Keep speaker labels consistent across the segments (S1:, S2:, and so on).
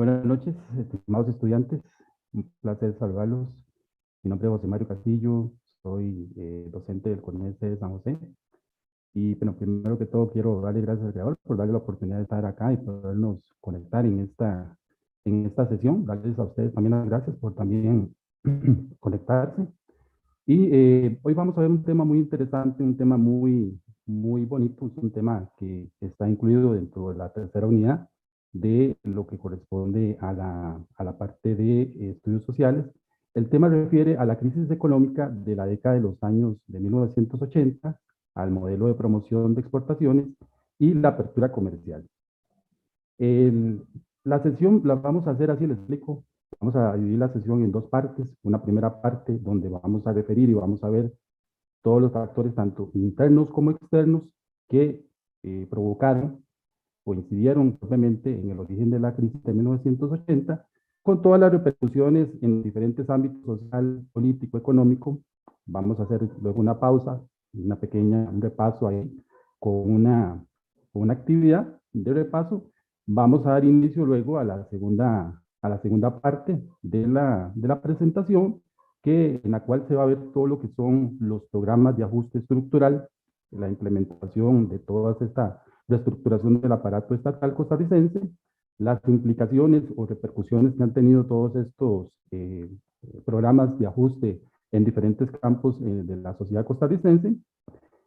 S1: Buenas noches, estimados estudiantes. Un placer saludarlos. Mi nombre es José Mario Castillo, soy docente del CONES de San José. Y bueno, primero que todo quiero darle gracias al creador por darle la oportunidad de estar acá y podernos conectar en esta sesión. Darles a ustedes también las gracias por también conectarse. Y hoy vamos a ver un tema muy interesante, un tema muy bonito, es un tema que está incluido dentro de la tercera unidad de lo que corresponde a la parte de estudios sociales. El tema refiere a la crisis económica de la década de los años de 1980, al modelo de promoción de exportaciones y la apertura comercial. El- la sesión la vamos a hacer así, les explico. Vamos a dividir la sesión en dos partes. Una primera parte donde vamos a referir y vamos a ver todos los factores, tanto internos como externos, que provocaron o incidieron obviamente en el origen de la crisis de 1980, con todas las repercusiones en diferentes ámbitos social, político, económico. Vamos a hacer luego una pausa, un repaso ahí con una actividad de repaso. Vamos a dar inicio luego a la segunda parte de la presentación, en la cual se va a ver todo lo que son los programas de ajuste estructural, la implementación de toda esta reestructuración del aparato estatal costarricense, las implicaciones o repercusiones que han tenido todos estos programas de ajuste en diferentes campos de la sociedad costarricense.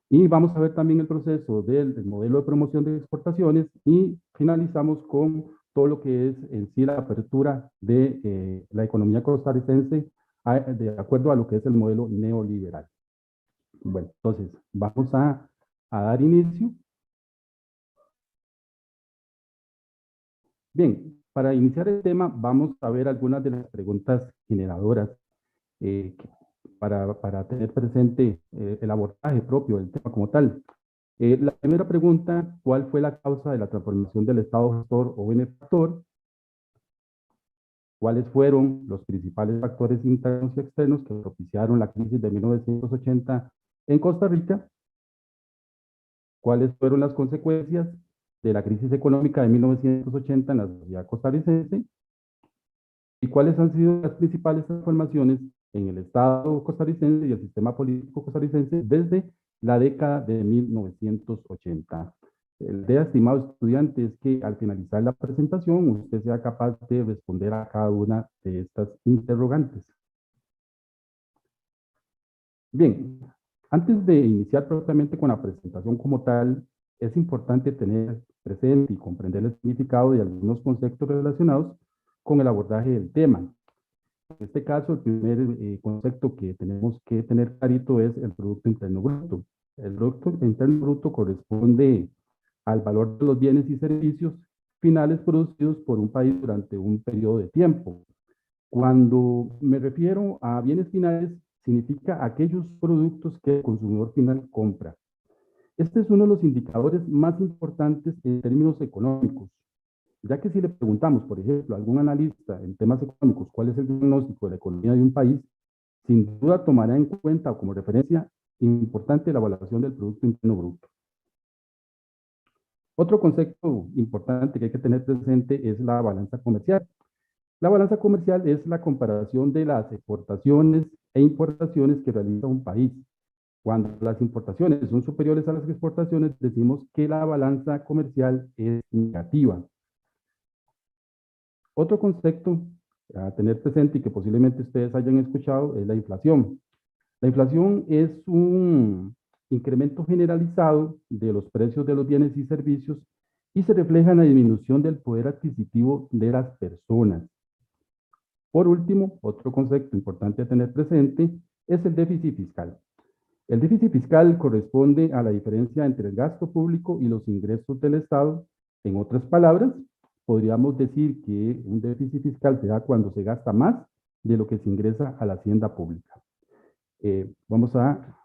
S1: Y vamos a ver también el proceso del modelo de promoción de exportaciones y finalizamos con todo lo que es en sí la apertura de la economía costarricense de acuerdo a lo que es el modelo neoliberal. Bueno, entonces vamos a dar inicio. Bien, para iniciar el tema vamos a ver algunas de las preguntas generadoras eh, para tener presente el abordaje propio del tema como tal. La primera pregunta, ¿cuál fue la causa de la transformación del Estado gestor o benefactor? ¿Cuáles fueron los principales factores internos y externos que propiciaron la crisis de 1980 en Costa Rica? ¿Cuáles fueron las consecuencias de la crisis económica de 1980 en la sociedad costarricense? ¿Y cuáles han sido las principales transformaciones en el Estado costarricense y el sistema político costarricense desde la década de 1980? La idea, estimado estudiante, es que al finalizar la presentación usted sea capaz de responder a cada una de estas interrogantes. Bien, antes de iniciar propiamente con la presentación como tal, es importante tener presente y comprender el significado de algunos conceptos relacionados con el abordaje del tema. En este caso, el primer concepto que tenemos que tener clarito es el Producto Interno Bruto. El Producto Interno Bruto corresponde al valor de los bienes y servicios finales producidos por un país durante un periodo de tiempo. Cuando me refiero a bienes finales, significa aquellos productos que el consumidor final compra. Este es uno de los indicadores más importantes en términos económicos, ya que si le preguntamos, por ejemplo, a algún analista en temas económicos cuál es el diagnóstico de la economía de un país, sin duda tomará en cuenta como referencia importante la evaluación del Producto Interno Bruto. Otro concepto importante que hay que tener presente es la balanza comercial. La balanza comercial es la comparación de las exportaciones e importaciones que realiza un país. Cuando las importaciones son superiores a las exportaciones, decimos que la balanza comercial es negativa. Otro concepto a tener presente y que posiblemente ustedes hayan escuchado es la inflación. La inflación es un incremento generalizado de los precios de los bienes y servicios y se refleja en la disminución del poder adquisitivo de las personas. Por último, otro concepto importante a tener presente es el déficit fiscal. El déficit fiscal corresponde a la diferencia entre el gasto público y los ingresos del Estado. En otras palabras, podríamos decir que un déficit fiscal se da cuando se gasta más de lo que se ingresa a la hacienda pública. Vamos a...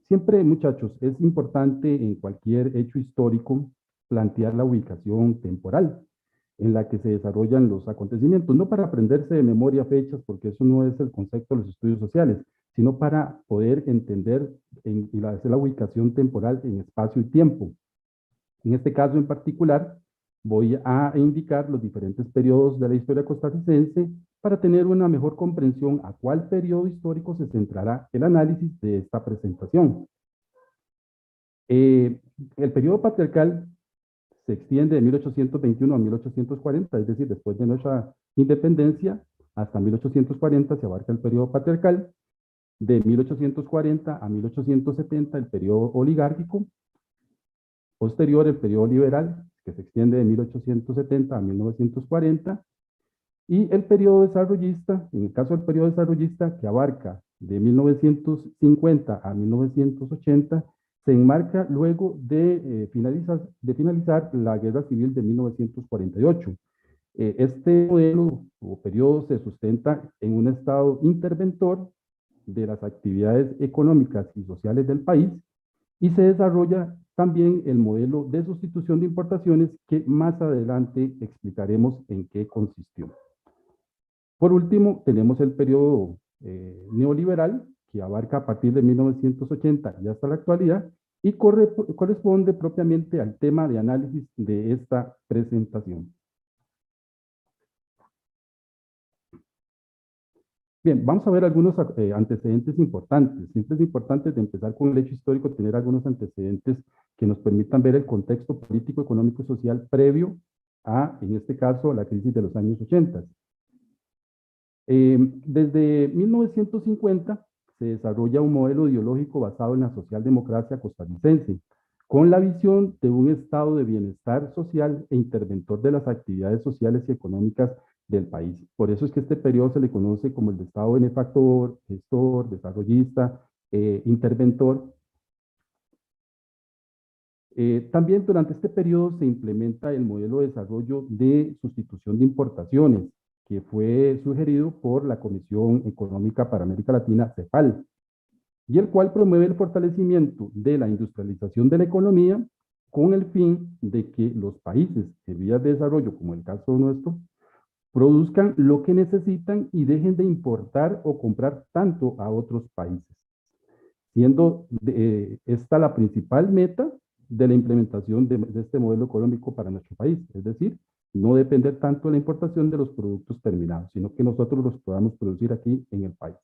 S1: Siempre, muchachos, es importante en cualquier hecho histórico plantear la ubicación temporal en la que se desarrollan los acontecimientos, no para aprenderse de memoria fechas, porque eso no es el concepto de los estudios sociales, sino para poder entender y hacer la ubicación temporal en espacio y tiempo. En este caso en particular, voy a indicar los diferentes periodos de la historia costarricense para tener una mejor comprensión a cuál periodo histórico se centrará el análisis de esta presentación. El periodo patriarcal se extiende de 1821 a 1840, es decir, después de nuestra independencia hasta 1840 se abarca el periodo patriarcal. De 1840 a 1870 el periodo oligárquico. Posterior el periodo liberal, que se extiende de 1870 a 1940. Y el periodo desarrollista, en el caso del periodo desarrollista, que abarca de 1950 a 1980, se enmarca luego de finalizar la Guerra Civil de 1948. Este modelo o periodo se sustenta en un estado interventor de las actividades económicas y sociales del país y se desarrolla también el modelo de sustitución de importaciones que más adelante explicaremos en qué consistió. Por último, tenemos el periodo neoliberal, que abarca a partir de 1980 y hasta la actualidad, y corresponde propiamente al tema de análisis de esta presentación. Bien, vamos a ver algunos antecedentes importantes. Siempre es importante de empezar con el hecho histórico, tener algunos antecedentes que nos permitan ver el contexto político, económico y social previo a, en este caso, la crisis de los años 80. Desde 1950 se desarrolla un modelo ideológico basado en la socialdemocracia costarricense, con la visión de un estado de bienestar social e interventor de las actividades sociales y económicas del país. Por eso es que este periodo se le conoce como el de estado benefactor, gestor, desarrollista, interventor. También durante este periodo se implementa el modelo de desarrollo de sustitución de importaciones, que fue sugerido por la Comisión Económica para América Latina, CEPAL, y el cual promueve el fortalecimiento de la industrialización de la economía con el fin de que los países en vías de desarrollo, como el caso nuestro, produzcan lo que necesitan y dejen de importar o comprar tanto a otros países, siendo esta la principal meta de la implementación de este modelo económico para nuestro país, es decir, no depender tanto de la importación de los productos terminados, sino que nosotros los podamos producir aquí en el país.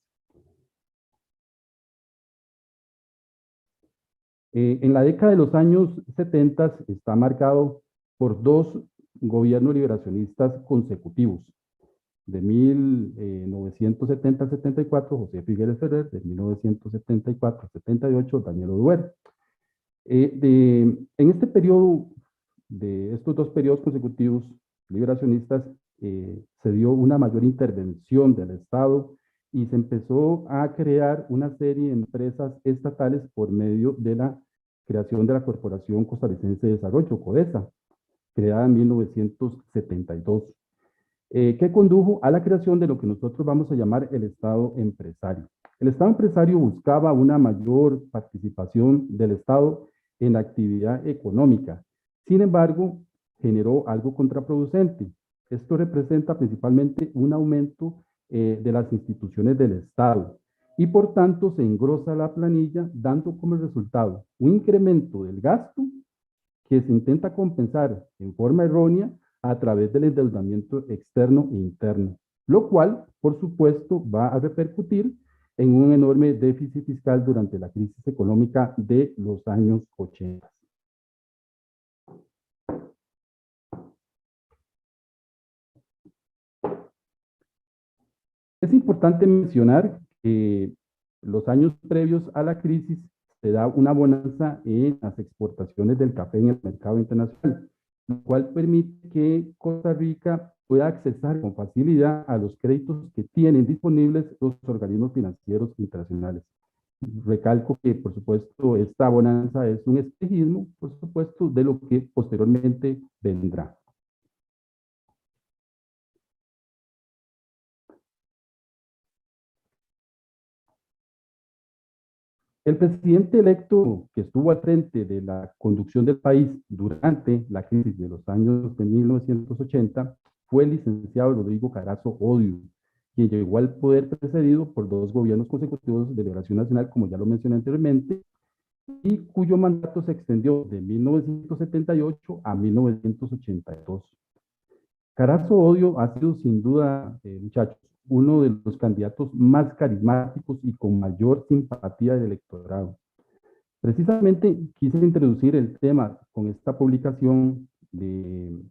S1: En la década de los años 70 está marcado por dos gobiernos liberacionistas consecutivos. De 1970 a 74, José Figueres Ferrer; de 1974 a 78, Daniel Oduber. En este periodo, de estos dos periodos consecutivos liberacionistas, se dio una mayor intervención del Estado y se empezó a crear una serie de empresas estatales por medio de la creación de la Corporación Costarricense de Desarrollo, CODESA, creada en 1972, que condujo a la creación de lo que nosotros vamos a llamar el Estado empresario. El Estado empresario buscaba una mayor participación del Estado en la actividad económica. Sin embargo, generó algo contraproducente. Esto representa principalmente un aumento de las instituciones del Estado y por tanto se engrosa la planilla, dando como resultado un incremento del gasto que se intenta compensar en forma errónea a través del endeudamiento externo e interno, lo cual, por supuesto, va a repercutir en un enorme déficit fiscal durante la crisis económica de los años 80. Es importante mencionar que los años previos a la crisis se da una bonanza en las exportaciones del café en el mercado internacional, lo cual permite que Costa Rica pueda accesar con facilidad a los créditos que tienen disponibles los organismos financieros internacionales. Recalco que, por supuesto, esta bonanza es un espejismo, por supuesto, de lo que posteriormente vendrá. El presidente electo que estuvo al frente de la conducción del país durante la crisis de los años de 1980 fue el licenciado Rodrigo Carazo Odio, quien llegó al poder precedido por dos gobiernos consecutivos de liberación nacional, como ya lo mencioné anteriormente, y cuyo mandato se extendió de 1978 a 1982. Carazo Odio ha sido sin duda, muchachos, uno de los candidatos más carismáticos y con mayor simpatía del electorado. Precisamente quise introducir el tema con esta publicación de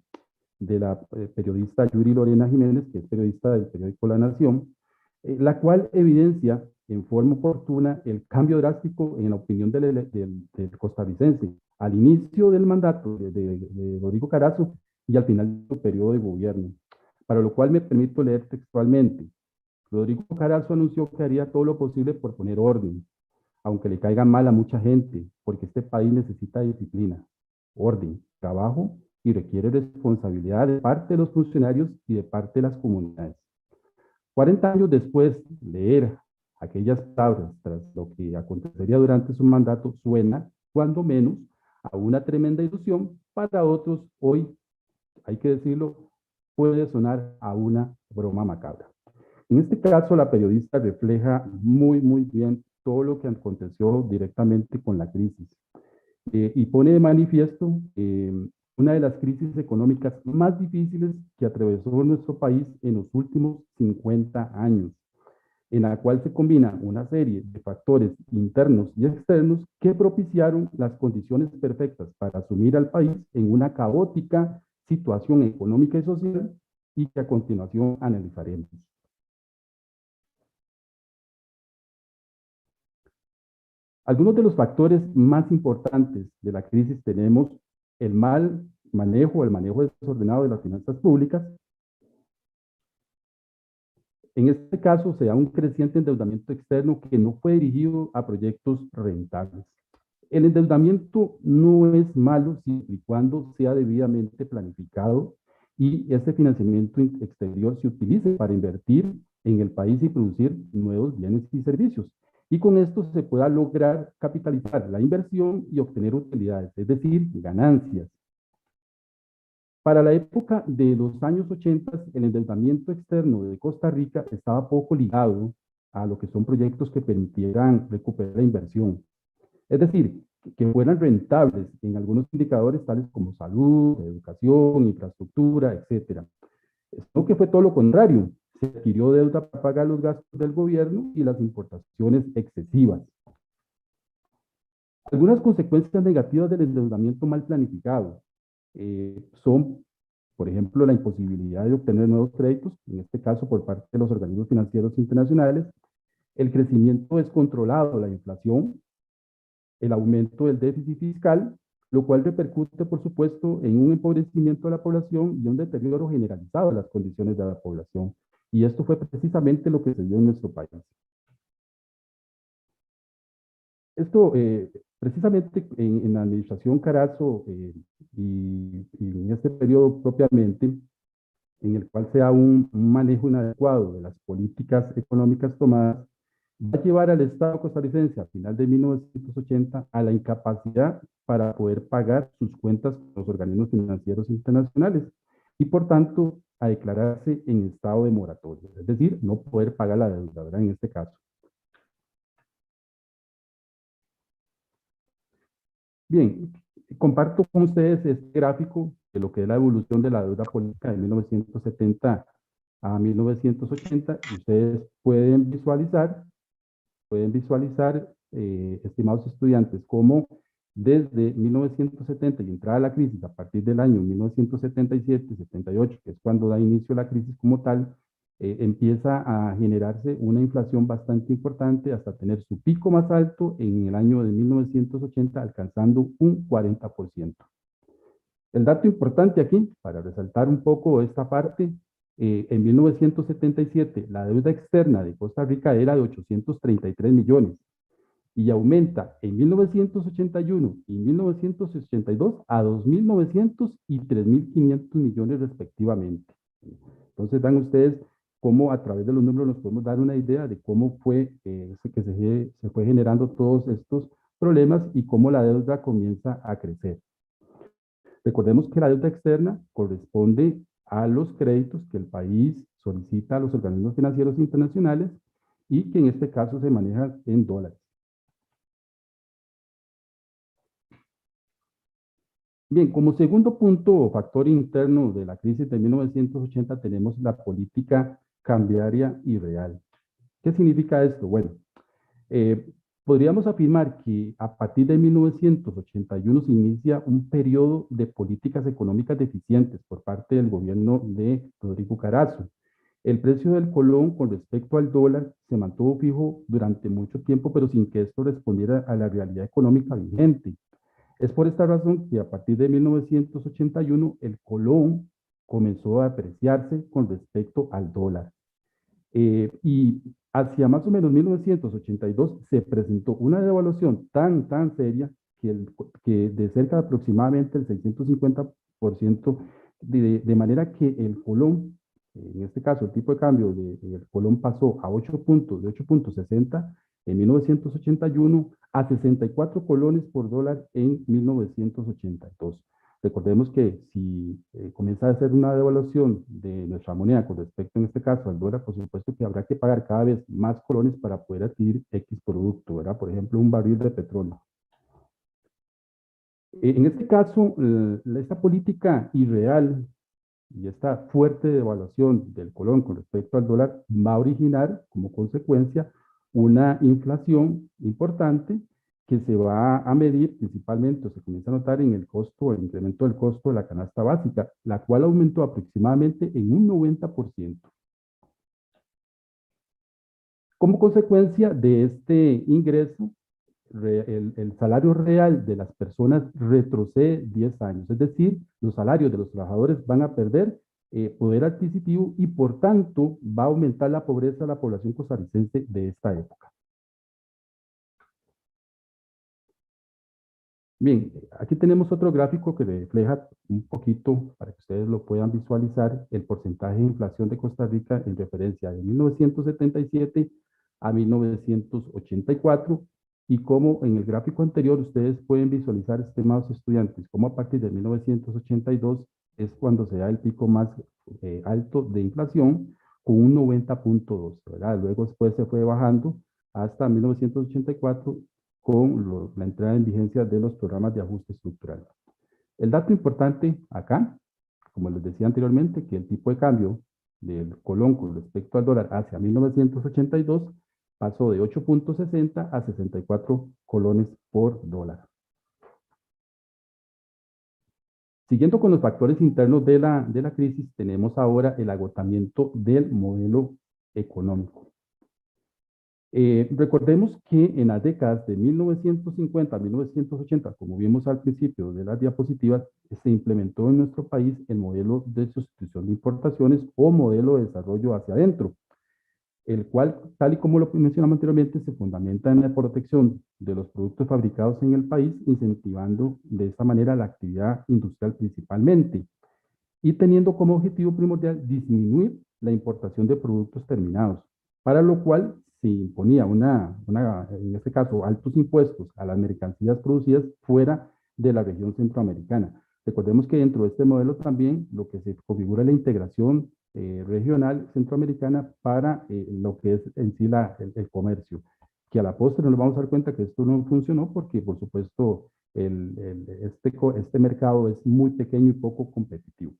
S1: la periodista Yuri Lorena Jiménez, que es periodista del periódico La Nación, la cual evidencia en forma oportuna el cambio drástico en la opinión del costarricense al inicio del mandato de Rodrigo Carazo y al final de su periodo de gobierno, para lo cual me permito leer textualmente. Rodrigo Carazo anunció que haría todo lo posible por poner orden, aunque le caiga mal a mucha gente, porque este país necesita disciplina, orden, trabajo y requiere responsabilidad de parte de los funcionarios y de parte de las comunidades. 40 años después, leer aquellas palabras tras lo que acontecería durante su mandato suena, cuando menos, a una tremenda ilusión. Para otros, hoy, hay que decirlo, puede sonar a una broma macabra. En este caso, la periodista refleja muy bien todo lo que aconteció directamente con la crisis y pone de manifiesto una de las crisis económicas más difíciles que atravesó nuestro país en los últimos 50 años, en la cual se combina una serie de factores internos y externos que propiciaron las condiciones perfectas para asumir al país en una caótica situación económica y social y que a continuación analizaremos. Algunos de los factores más importantes de la crisis tenemos el mal manejo, el manejo desordenado de las finanzas públicas. En este caso, se da un creciente endeudamiento externo que no fue dirigido a proyectos rentables. El endeudamiento no es malo siempre y cuando sea debidamente planificado y este financiamiento exterior se utilice para invertir en el país y producir nuevos bienes y servicios. Y con esto se pueda lograr capitalizar la inversión y obtener utilidades, es decir, ganancias. Para la época de los años 80, el endeudamiento externo de Costa Rica estaba poco ligado a lo que son proyectos que permitieran recuperar la inversión. Es decir, que fueran rentables en algunos indicadores tales como salud, educación, infraestructura, etcétera. Esto que fue todo lo contrario. Se adquirió deuda para pagar los gastos del gobierno y las importaciones excesivas. Algunas consecuencias negativas del endeudamiento mal planificado son, por ejemplo, la imposibilidad de obtener nuevos créditos, en este caso por parte de los organismos financieros internacionales, el crecimiento descontrolado de la inflación, el aumento del déficit fiscal, lo cual repercute, por supuesto, en un empobrecimiento de la población y un deterioro generalizado de las condiciones de la población. Y esto fue precisamente lo que se dio en nuestro país. Esto, precisamente en la administración Carazo y en este periodo propiamente, en el cual se da un manejo inadecuado de las políticas económicas tomadas, va a llevar al Estado costarricense a final de 1980 a la incapacidad para poder pagar sus cuentas con los organismos financieros internacionales y por tanto a declararse en estado de moratoria, es decir, no poder pagar la deuda, ¿verdad? En este caso. Bien, comparto con ustedes este gráfico de lo que es la evolución de la deuda política de 1970 a 1980. Ustedes pueden visualizar, estimados estudiantes, cómo desde 1970 y entrada la crisis, a partir del año 1977-78, que es cuando da inicio la crisis como tal, empieza a generarse una inflación bastante importante hasta tener su pico más alto en el año de 1980, alcanzando un 40%. El dato importante aquí, para resaltar un poco esta parte, en 1977 la deuda externa de Costa Rica era de 833 millones y aumenta en 1981 y 1982 a 2.900 y 3.500 millones respectivamente. Entonces dan ustedes cómo a través de los números nos podemos dar una idea de cómo fue que se fue generando todos estos problemas y cómo la deuda comienza a crecer. Recordemos que la deuda externa corresponde a los créditos que el país solicita a los organismos financieros internacionales y que en este caso se maneja en dólares. Bien, como segundo punto o factor interno de la crisis de 1980 tenemos la política cambiaria y real. ¿Qué significa esto? Bueno, eh, podríamos afirmar que a partir de 1981 se inicia un periodo de políticas económicas deficientes por parte del gobierno de Rodrigo Carazo. El precio del colón con respecto al dólar se mantuvo fijo durante mucho tiempo, pero sin que esto respondiera a la realidad económica vigente. Es por esta razón que a partir de 1981 el colón comenzó a apreciarse con respecto al dólar. Y hacia más o menos 1982 se presentó una devaluación tan seria que de cerca de aproximadamente el 650%, de manera que el colón, en este caso el tipo de cambio del colón pasó a 8 puntos, de 8.60 en 1981 a 64 colones por dólar en 1982. Recordemos que si comienza a hacer una devaluación de nuestra moneda con respecto, en este caso, al dólar, por supuesto que habrá que pagar cada vez más colones para poder adquirir X producto, ¿verdad? Por ejemplo, un barril de petróleo. En este caso, esta política irreal y esta fuerte devaluación del colón con respecto al dólar va a originar como consecuencia una inflación importante que se va a medir principalmente, o se comienza a notar en el costo, el incremento del costo de la canasta básica, la cual aumentó aproximadamente en un 90%. Como consecuencia de este ingreso, el salario real de las personas retrocede 10 años, es decir, los salarios de los trabajadores van a perder poder adquisitivo y por tanto va a aumentar la pobreza de la población costarricense de esta época. Bien, aquí tenemos otro gráfico que refleja un poquito, para que ustedes lo puedan visualizar, el porcentaje de inflación de Costa Rica en referencia de 1977 a 1984 y como en el gráfico anterior ustedes pueden visualizar, estimados estudiantes, como a partir de 1982 es cuando se da el pico más alto de inflación con un 90.2, ¿verdad? Luego después se fue bajando hasta 1984 con la entrada en vigencia de los programas de ajuste estructural. El dato importante acá, como les decía anteriormente, que el tipo de cambio del colón con respecto al dólar hacia 1982 pasó de 8.60 a 64 colones por dólar. Siguiendo con los factores internos de la crisis, tenemos ahora el agotamiento del modelo económico. Recordemos que en las décadas de 1950 a 1980, como vimos al principio de las diapositivas, se implementó en nuestro país el modelo de sustitución de importaciones o modelo de desarrollo hacia adentro, el cual, tal y como lo mencionamos anteriormente, se fundamenta en la protección de los productos fabricados en el país, incentivando de esta manera la actividad industrial principalmente, y teniendo como objetivo primordial disminuir la importación de productos terminados, para lo cual se imponía en este caso, altos impuestos a las mercancías producidas fuera de la región centroamericana. Recordemos que dentro de este modelo también lo que se configura es la integración regional centroamericana para lo que es en sí el comercio, que a la postre nos vamos a dar cuenta que esto no funcionó porque, por supuesto, este mercado es muy pequeño y poco competitivo.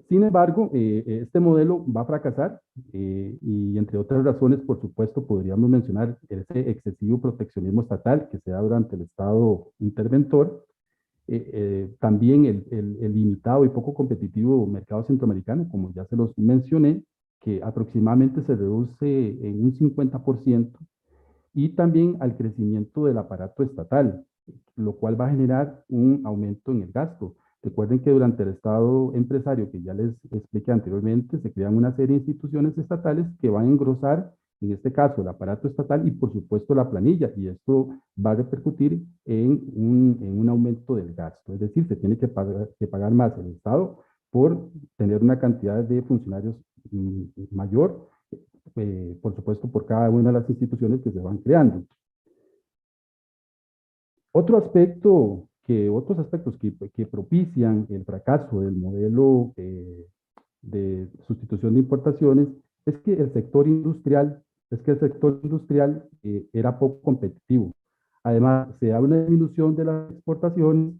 S1: Sin embargo, este modelo va a fracasar y entre otras razones, por supuesto, podríamos mencionar ese excesivo proteccionismo estatal que se da durante el Estado interventor, también el limitado y poco competitivo mercado centroamericano, como ya se los mencioné, que aproximadamente se reduce en un 50%, y también al crecimiento del aparato estatal, lo cual va a generar un aumento en el gasto. Recuerden que durante el Estado empresario, que ya les expliqué anteriormente, se crean una serie de instituciones estatales que van a engrosar, en este caso, el aparato estatal y, por supuesto, la planilla, y esto va a repercutir en un aumento del gasto. Es decir, se tiene que pagar más el Estado por tener una cantidad de funcionarios mayor, por supuesto, por cada una de las instituciones que se van creando. Otros aspectos que propician el fracaso del modelo de sustitución de importaciones es que el sector industrial, era poco competitivo. Además, se da una disminución de las exportaciones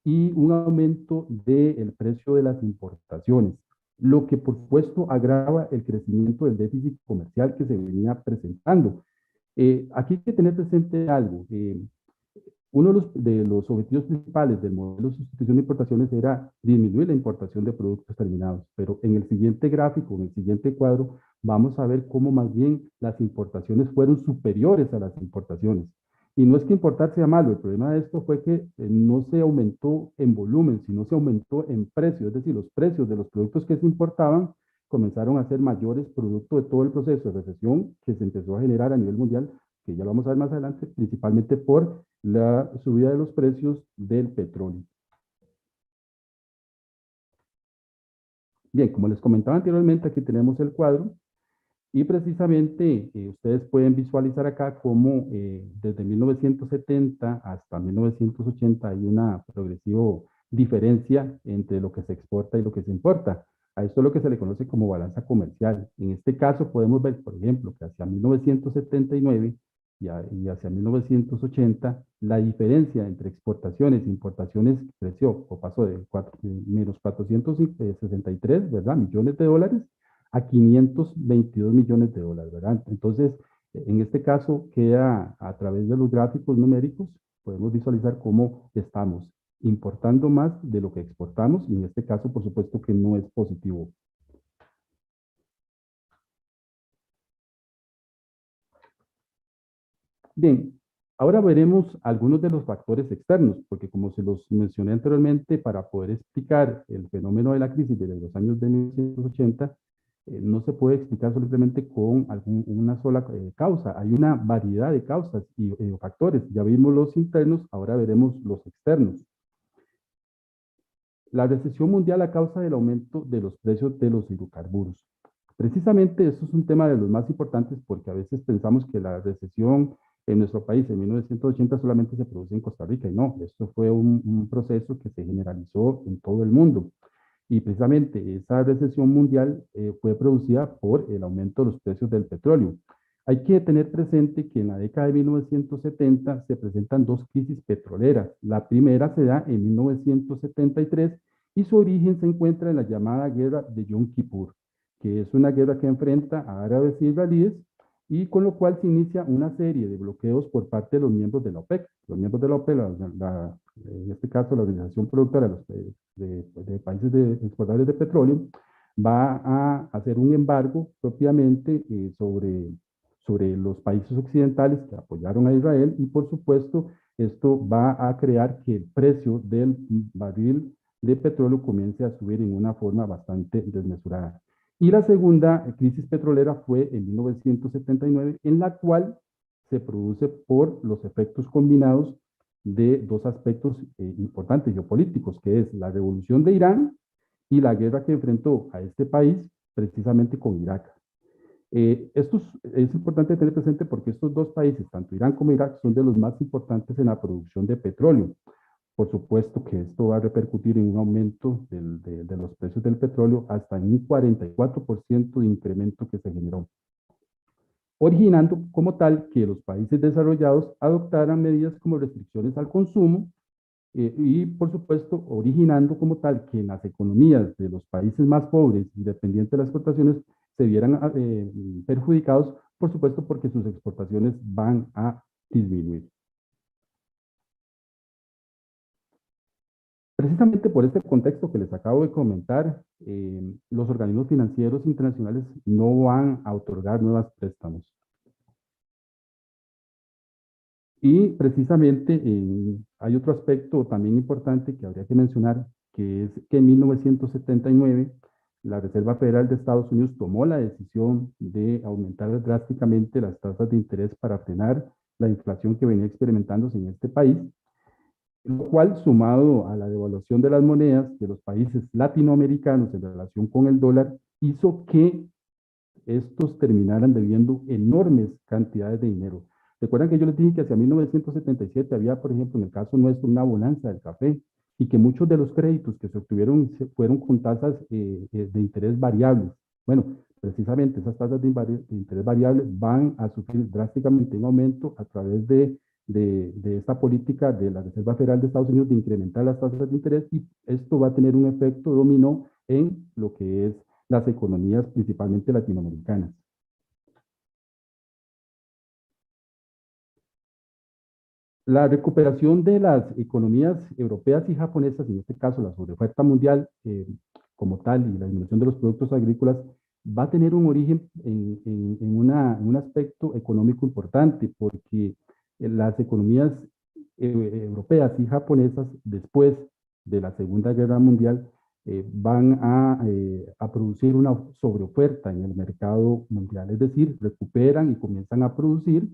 S1: y un aumento del precio de las importaciones, lo que por supuesto agrava el crecimiento del déficit comercial que se venía presentando. Aquí hay que tener presente algo. Uno de los objetivos principales del modelo de sustitución de importaciones era disminuir la importación de productos terminados, pero en el siguiente gráfico, en el siguiente cuadro, vamos a ver cómo más bien las importaciones fueron superiores a las importaciones. Y no es que importar sea malo, el problema de esto fue que no se aumentó en volumen, sino se aumentó en precio, es decir, los precios de los productos que se importaban comenzaron a ser mayores producto de todo el proceso de recesión que se empezó a generar a nivel mundial, que ya lo vamos a ver más adelante, principalmente por la subida de los precios del petróleo. Bien, como les comentaba anteriormente, aquí tenemos el cuadro y precisamente ustedes pueden visualizar acá cómo desde 1970 hasta 1980 hay una progresiva diferencia entre lo que se exporta y lo que se importa. A esto es lo que se le conoce como balanza comercial. En este caso podemos ver, por ejemplo, que hacia 1979 y hacia 1980 la diferencia entre exportaciones e importaciones creció o pasó de menos 463, ¿verdad?, millones de dólares a 522 millones de dólares, ¿verdad? Entonces, en este caso queda a través de los gráficos numéricos, podemos visualizar cómo estamos importando más de lo que exportamos, y en este caso, por supuesto que no es positivo. Bien, ahora veremos algunos de los factores externos, porque como se los mencioné anteriormente, para poder explicar el fenómeno de la crisis desde los años de 1980, no se puede explicar simplemente con una sola causa. Hay una variedad de causas y factores. Ya vimos los internos, ahora veremos los externos. La recesión mundial a causa del aumento de los precios de los hidrocarburos. Precisamente eso es un tema de los más importantes porque a veces pensamos que la recesión en nuestro país en 1980 solamente se produce en Costa Rica y no, esto fue un proceso que se generalizó en todo el mundo. Y precisamente esa recesión mundial fue producida por el aumento de los precios del petróleo. Hay que tener presente que en la década de 1970 se presentan dos crisis petroleras. La primera se da en 1973 y su origen se encuentra en la llamada guerra de Yom Kippur, que es una guerra que enfrenta a árabes e israelíes y con lo cual se inicia una serie de bloqueos por parte de los miembros de la OPEC. Los miembros de la OPEC, en este caso la Organización Productora de Países Exportadores de Petróleo, va a hacer un embargo propiamente sobre los países occidentales que apoyaron a Israel y por supuesto esto va a crear que el precio del barril de petróleo comience a subir en una forma bastante desmesurada. Y la segunda crisis petrolera fue en 1979, en la cual se produce por los efectos combinados de dos aspectos importantes geopolíticos, que es la revolución de Irán y la guerra que enfrentó a este país precisamente con Irak. Esto es importante tener presente porque estos dos países, tanto Irán como Irak, son de los más importantes en la producción de petróleo. Por supuesto que esto va a repercutir en un aumento de los precios del petróleo hasta en un 44% de incremento que se generó, originando como tal que los países desarrollados adoptaran medidas como restricciones al consumo y por supuesto originando como tal que en las economías de los países más pobres y dependientes de las exportaciones se vieran perjudicados, por supuesto porque sus exportaciones van a disminuir. Precisamente por este contexto que les acabo de comentar, los organismos financieros internacionales no van a otorgar nuevos préstamos. Y precisamente hay otro aspecto también importante que habría que mencionar, que es que en 1979 la Reserva Federal de Estados Unidos tomó la decisión de aumentar drásticamente las tasas de interés para frenar la inflación que venía experimentándose en este país, lo cual, sumado a la devaluación de las monedas de los países latinoamericanos en relación con el dólar, hizo que estos terminaran debiendo enormes cantidades de dinero. Recuerdan que yo les dije que hacia 1977 había, por ejemplo, en el caso nuestro, una bonanza del café, y que muchos de los créditos que se obtuvieron fueron con tasas de interés variables. Bueno, precisamente esas tasas de interés variables van a sufrir drásticamente un aumento a través de esta política de la Reserva Federal de Estados Unidos de incrementar las tasas de interés, y esto va a tener un efecto dominó en lo que es las economías principalmente latinoamericanas. La recuperación de las economías europeas y japonesas, en este caso la sobreoferta mundial como tal y la disminución de los productos agrícolas, va a tener un origen en un aspecto económico importante, porque las economías europeas y japonesas, después de la Segunda Guerra Mundial, van a producir una sobreoferta en el mercado mundial, es decir, recuperan y comienzan a producir.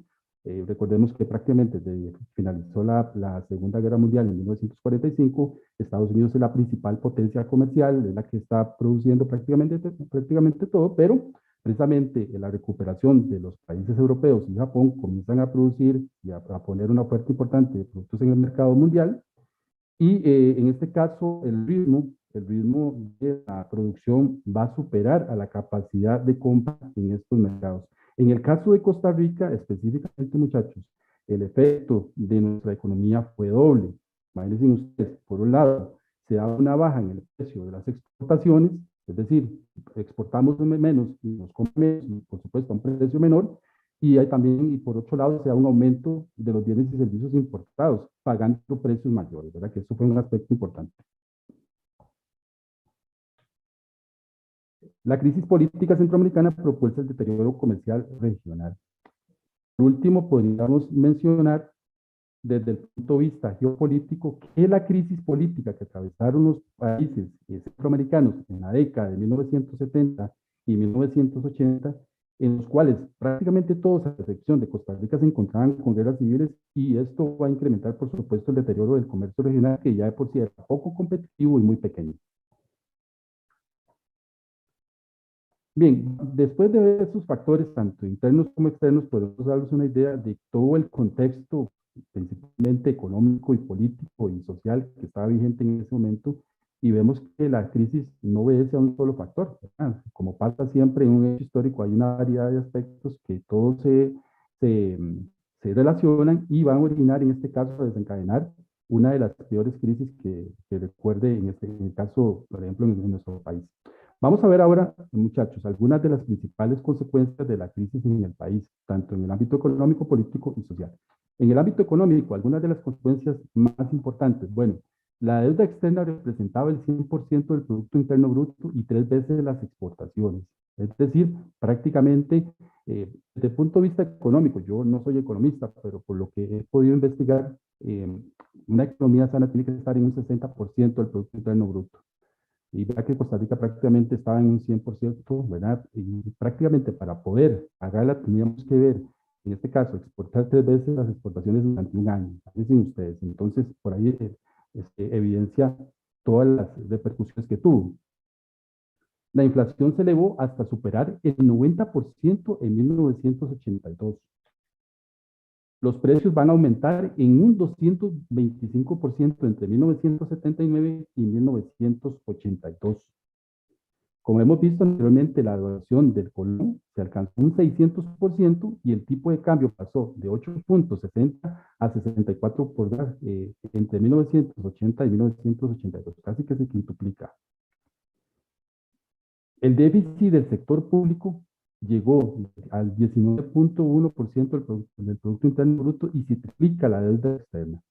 S1: Recordemos que prácticamente desde finalizó la Segunda Guerra Mundial en 1945, Estados Unidos es la principal potencia comercial, es la que está produciendo prácticamente todo, pero precisamente la recuperación de los países europeos y Japón comienzan a producir y a poner una oferta importante de productos en el mercado mundial, y en este caso el ritmo de la producción va a superar a la capacidad de compra en estos mercados. En el caso de Costa Rica, específicamente, muchachos, el efecto de nuestra economía fue doble. Imagínense ustedes, por un lado, se da una baja en el precio de las exportaciones, es decir, exportamos menos y nos compramos menos, y por supuesto a un precio menor, y hay también, y por otro lado, se da un aumento de los bienes y servicios importados, pagando precios mayores, ¿verdad? Que eso fue un aspecto importante. La crisis política centroamericana propulsa el deterioro comercial regional. Por último, podríamos mencionar desde el punto de vista geopolítico que la crisis política que atravesaron los países centroamericanos en la década de 1970 y 1980, en los cuales prácticamente todos, a excepción de Costa Rica, se encontraban con guerras civiles, y esto va a incrementar, por supuesto, el deterioro del comercio regional, que ya de por sí era poco competitivo y muy pequeño. Bien, después de ver estos factores, tanto internos como externos, podemos darles una idea de todo el contexto, principalmente económico y político y social, que estaba vigente en ese momento, y vemos que la crisis no obedece a un solo factor, ¿verdad? Como pasa siempre en un hecho histórico, hay una variedad de aspectos que todos se, se relacionan y van a originar, en este caso, a desencadenar una de las peores crisis que recuerde en el caso, por ejemplo, en nuestro país. Vamos a ver ahora, muchachos, algunas de las principales consecuencias de la crisis en el país, tanto en el ámbito económico, político y social. En el ámbito económico, algunas de las consecuencias más importantes. Bueno, la deuda externa representaba el 100% del Producto Interno Bruto y 3 veces las exportaciones. Es decir, prácticamente, desde el punto de vista económico, yo no soy economista, pero por lo que he podido investigar, una economía sana tiene que estar en un 60% del Producto Interno Bruto. Y vea que Costa Rica prácticamente estaba en un 100%, ¿verdad? Y prácticamente para poder pagarla teníamos que ver, en este caso, exportar 3 veces las exportaciones durante un año. Dicen ustedes. Entonces, por ahí evidencia todas las repercusiones que tuvo. La inflación se elevó hasta superar el 90% en 1982. Los precios van a aumentar en un 225% entre 1979 y 1982. Como hemos visto anteriormente, la devaluación del colón se alcanzó un 600% y el tipo de cambio pasó de 8.60 a 64 por dólar entre 1980 y 1982, casi que se quintuplica. El déficit del sector público llegó al 19.1% del Producto Interno Bruto y se triplica la deuda externa.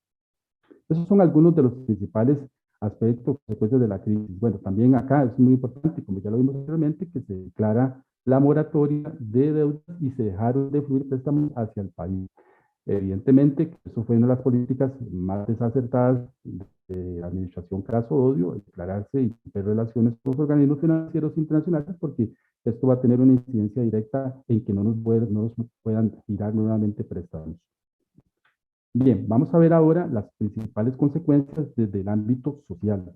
S1: Esos son algunos de los principales aspectos, consecuencias de la crisis. Bueno, también acá es muy importante, como ya lo vimos anteriormente, que se declara la moratoria de deudas y se dejaron de fluir préstamos hacia el país. Evidentemente, eso fue una de las políticas más desacertadas de la administración Craso-Odio, declararse y romper relaciones con los organismos financieros internacionales, porque esto va a tener una incidencia directa en que no nos puedan girar nuevamente préstamos. Bien, vamos a ver ahora las principales consecuencias desde el ámbito social.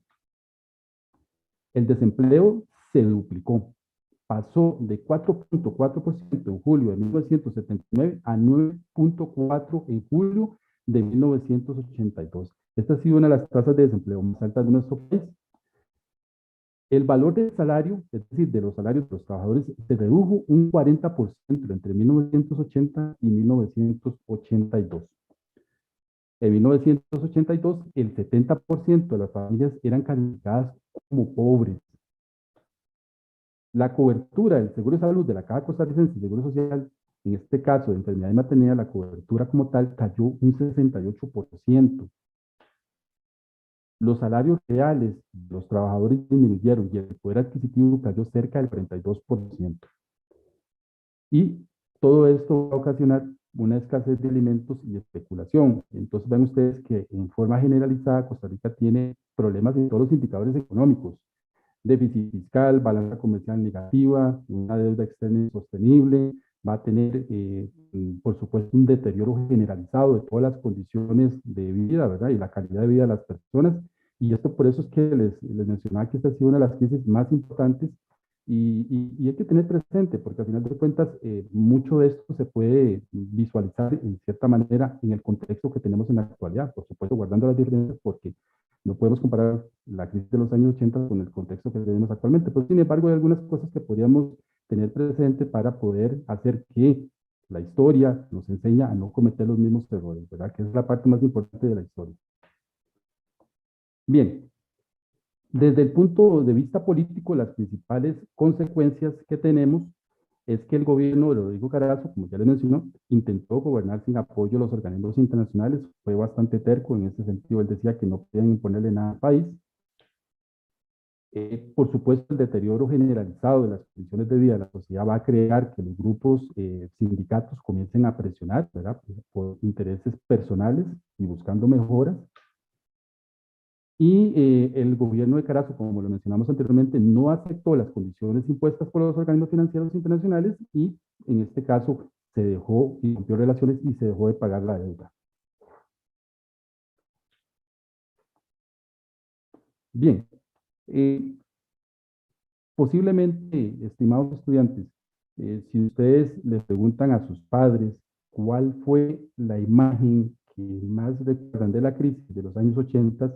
S1: El desempleo se duplicó. Pasó de 4.4% en julio de 1979 a 9.4% en julio de 1982. Esta ha sido una de las tasas de desempleo más altas de nuestro país. El valor del salario, es decir, de los salarios de los trabajadores, se redujo un 40% entre 1980 y 1982. En 1982, el 70% de las familias eran calificadas como pobres. La cobertura del seguro de salud de la Caja Costarricense de Seguro Social, en este caso de enfermedad y maternidad, la cobertura como tal cayó un 68%. Los salarios reales de los trabajadores disminuyeron y el poder adquisitivo cayó cerca del 42%. Y todo esto va a ocasionar una escasez de alimentos y especulación. Entonces ven ustedes que en forma generalizada Costa Rica tiene problemas en todos los indicadores económicos: déficit fiscal, balanza comercial negativa, una deuda externa insostenible, va a tener, por supuesto, un deterioro generalizado de todas las condiciones de vida, ¿verdad? Y la calidad de vida de las personas. Y esto por eso es que les mencionaba que esta ha sido una de las crisis más importantes y hay que tener presente, porque al final de cuentas, mucho de esto se puede visualizar en cierta manera en el contexto que tenemos en la actualidad, por supuesto, guardando las diferencias, porque no podemos comparar la crisis de los años 80 con el contexto que tenemos actualmente. Pero sin embargo, hay algunas cosas que podríamos tener presente para poder hacer que la historia nos enseñe a no cometer los mismos errores, ¿verdad? Que es la parte más importante de la historia. Bien, desde el punto de vista político, las principales consecuencias que tenemos es que el gobierno de Rodrigo Carazo, como ya les mencionó, intentó gobernar sin apoyo de los organismos internacionales, fue bastante terco en ese sentido. Él decía que no podían imponerle nada al país. Por supuesto, el deterioro generalizado de las condiciones de vida de la sociedad va a crear que los grupos, sindicatos comiencen a presionar, ¿verdad? Por intereses personales y buscando mejoras. Y el gobierno de Carazo, como lo mencionamos anteriormente, no aceptó las condiciones impuestas por los organismos financieros internacionales y en este caso se dejó y rompió relaciones y se dejó de pagar la deuda. Bien, eh, posiblemente, estimados estudiantes, si ustedes le preguntan a sus padres cuál fue la imagen que más recuerdan de la crisis de los años 80,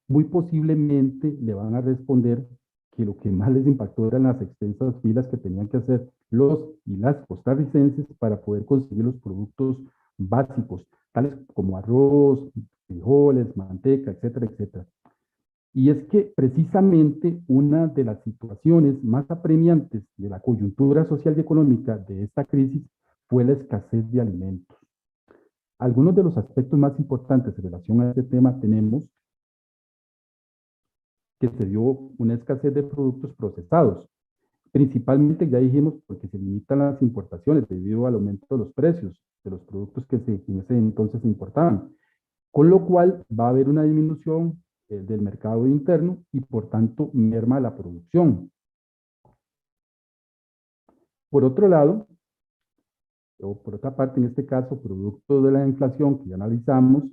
S1: muy posiblemente le van a responder que lo que más les impactó eran las extensas filas que tenían que hacer los y las costarricenses para poder conseguir los productos básicos, tales como arroz, frijoles, manteca, etcétera, etcétera. Y es que precisamente una de las situaciones más apremiantes de la coyuntura social y económica de esta crisis fue la escasez de alimentos. Algunos de los aspectos más importantes en relación a este tema tenemos que se dio una escasez de productos procesados, principalmente, ya dijimos, porque se limitan las importaciones debido al aumento de los precios de los productos que en ese entonces se importaban, con lo cual va a haber una disminución del mercado interno y por tanto merma la producción. Por otro lado, o por otra parte, en este caso, producto de la inflación que ya analizamos,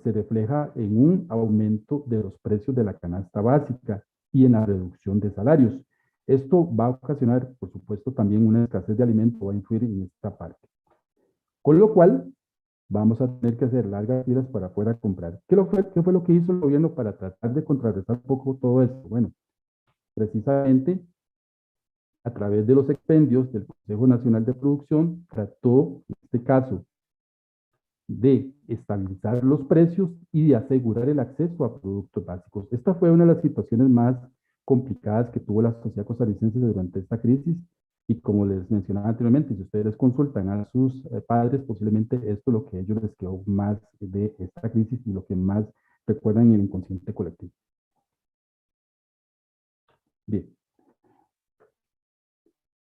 S1: se refleja en un aumento de los precios de la canasta básica y en la reducción de salarios. Esto va a ocasionar, por supuesto, también una escasez de alimentos, va a influir en esta parte. Con lo cual, vamos a tener que hacer largas filas para poder comprar. ¿Qué fue lo que hizo el gobierno para tratar de contrarrestar un poco todo esto? Bueno, precisamente a través de los expendios del Consejo Nacional de Producción, trató, en este caso, de estabilizar los precios y de asegurar el acceso a productos básicos. Esta fue una de las situaciones más complicadas que tuvo la sociedad costarricense durante esta crisis y como les mencionaba anteriormente, si ustedes consultan a sus padres, posiblemente esto es lo que a ellos les quedó más de esta crisis y lo que más recuerdan en el inconsciente colectivo. Bien,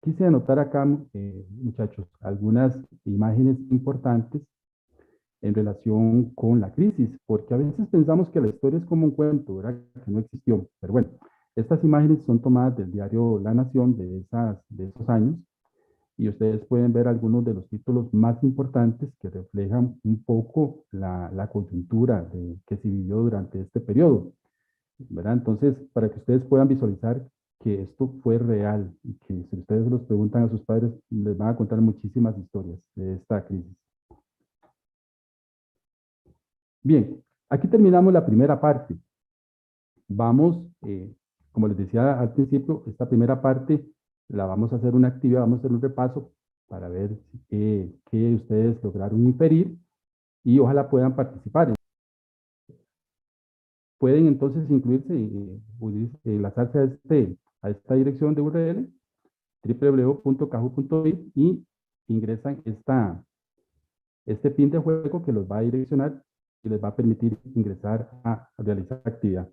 S1: quise anotar acá, muchachos, algunas imágenes importantes en relación con la crisis, porque a veces pensamos que la historia es como un cuento, ¿verdad? Que no existió. Pero bueno, estas imágenes son tomadas del diario La Nación de esos años y ustedes pueden ver algunos de los títulos más importantes que reflejan un poco la coyuntura que se vivió durante este periodo, ¿verdad? Entonces, para que ustedes puedan visualizar que esto fue real y que si ustedes los preguntan a sus padres, les van a contar muchísimas historias de esta crisis. Bien, Aquí terminamos la primera parte. Vamos, como les decía al principio, esta primera parte la vamos a hacer una actividad, vamos a hacer un repaso para ver qué ustedes lograron inferir y ojalá puedan participar. Pueden entonces incluirse y enlazarse a esta dirección de URL, www.caju.bit, y ingresan este pin de juego que los va a direccionar y les va a permitir ingresar a realizar la actividad.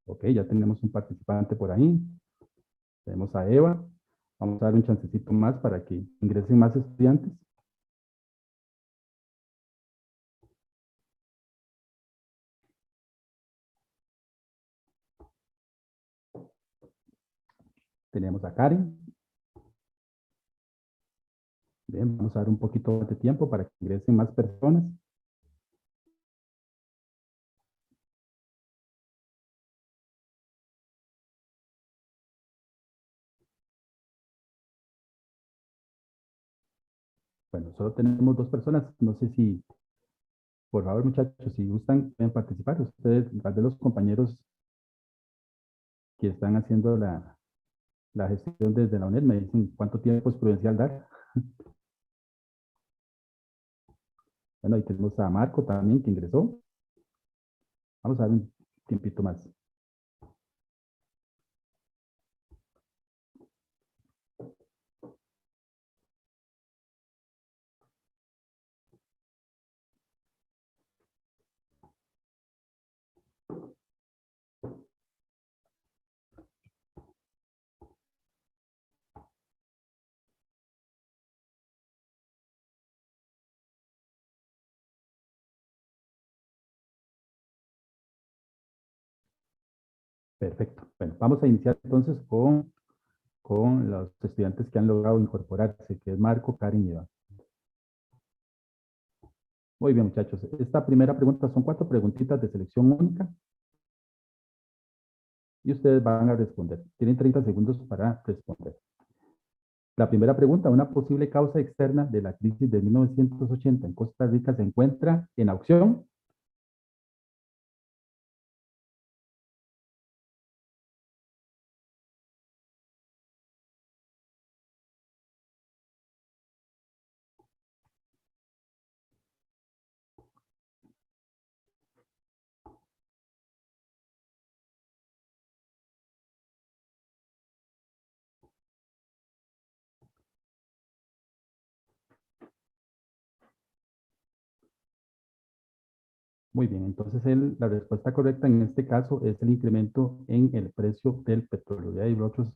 S1: Ok, ya tenemos un participante por ahí. Tenemos a Eva. Vamos a dar un chancecito más para que ingresen más estudiantes. Tenemos a Karen. Bien, vamos a dar un poquito más de tiempo para que ingresen más personas. Bueno, solo tenemos 2 personas. No sé si, por favor, muchachos, si gustan, pueden participar. Ustedes, tal vez los compañeros que están haciendo la gestión desde la UNED me dicen cuánto tiempo es prudencial dar. Bueno, ahí tenemos a Marco también que ingresó. Vamos a dar un tiempito más. Perfecto. Bueno, vamos a iniciar entonces con los estudiantes que han logrado incorporarse, que es Marco, Karen y Iván. Muy bien, muchachos. Esta primera pregunta son 4 preguntitas de selección única y ustedes van a responder. Tienen 30 segundos para responder. La primera pregunta, una posible causa externa de la crisis de 1980 en Costa Rica se encuentra en opción. Muy bien, entonces la respuesta correcta en este caso es el incremento en el precio del petróleo. Ya nosotros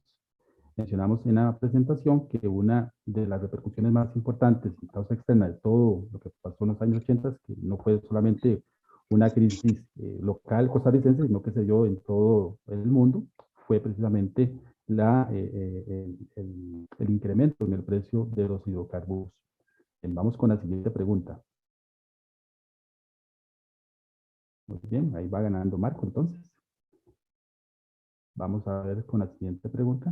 S1: mencionamos en la presentación que una de las repercusiones más importantes y causa externa de todo lo que pasó en los años 80, que no fue solamente una crisis local costarricense, sino que se dio en todo el mundo, fue precisamente el incremento en el precio de los hidrocarburos. Vamos con la siguiente pregunta. Muy bien, ahí va ganando Marco entonces. Vamos a ver con la siguiente pregunta.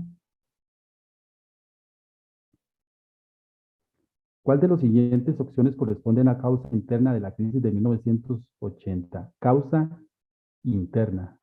S1: ¿Cuál de las siguientes opciones corresponde a la causa interna de la crisis de 1980? Causa interna.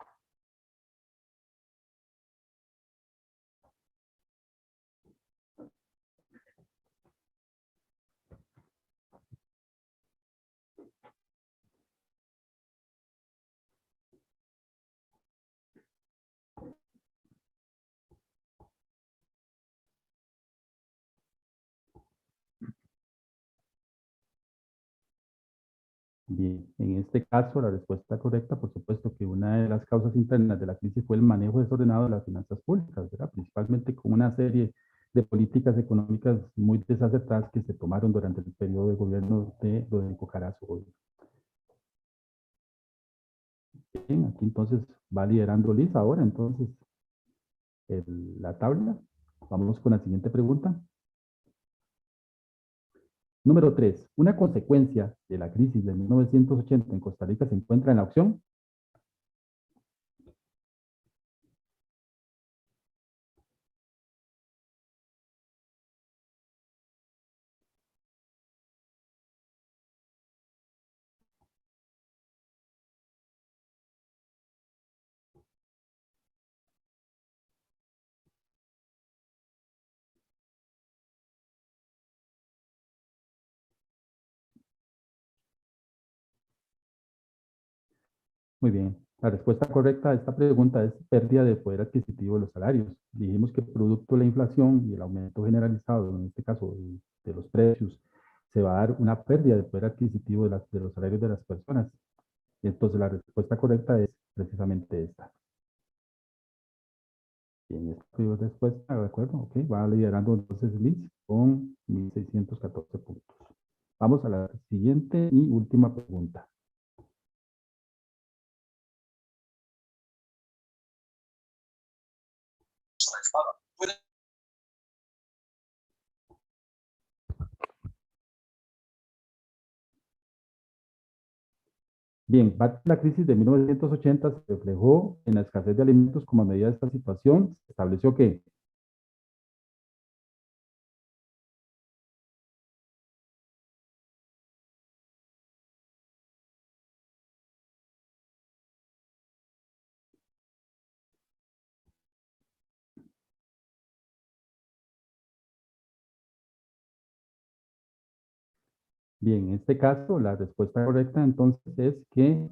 S1: Bien, en este caso la respuesta correcta, por supuesto que una de las causas internas de la crisis fue el manejo desordenado de las finanzas públicas, ¿verdad? Principalmente con una serie de políticas económicas muy desacertadas que se tomaron durante el periodo de gobierno de Rodrigo Carazo. Bien, aquí entonces va liderando Liz ahora, entonces, la tabla. Vamos con la siguiente pregunta. Número 3. Una consecuencia de la crisis de 1980 en Costa Rica se encuentra en la opción. Muy bien. La respuesta correcta a esta pregunta es pérdida de poder adquisitivo de los salarios. Dijimos que producto de la inflación y el aumento generalizado, en este caso de los precios, se va a dar una pérdida de poder adquisitivo de los salarios de las personas. Y entonces la respuesta correcta es precisamente esta. Bien, esta fue la respuesta, ¿de acuerdo? Ok, va liderando entonces Liz con 1614 puntos. Vamos a la siguiente y última pregunta. Bien, parte de la crisis de 1980 se reflejó en la escasez de alimentos. Como medida de esta situación, se estableció que, bien, en este caso, la respuesta correcta entonces es que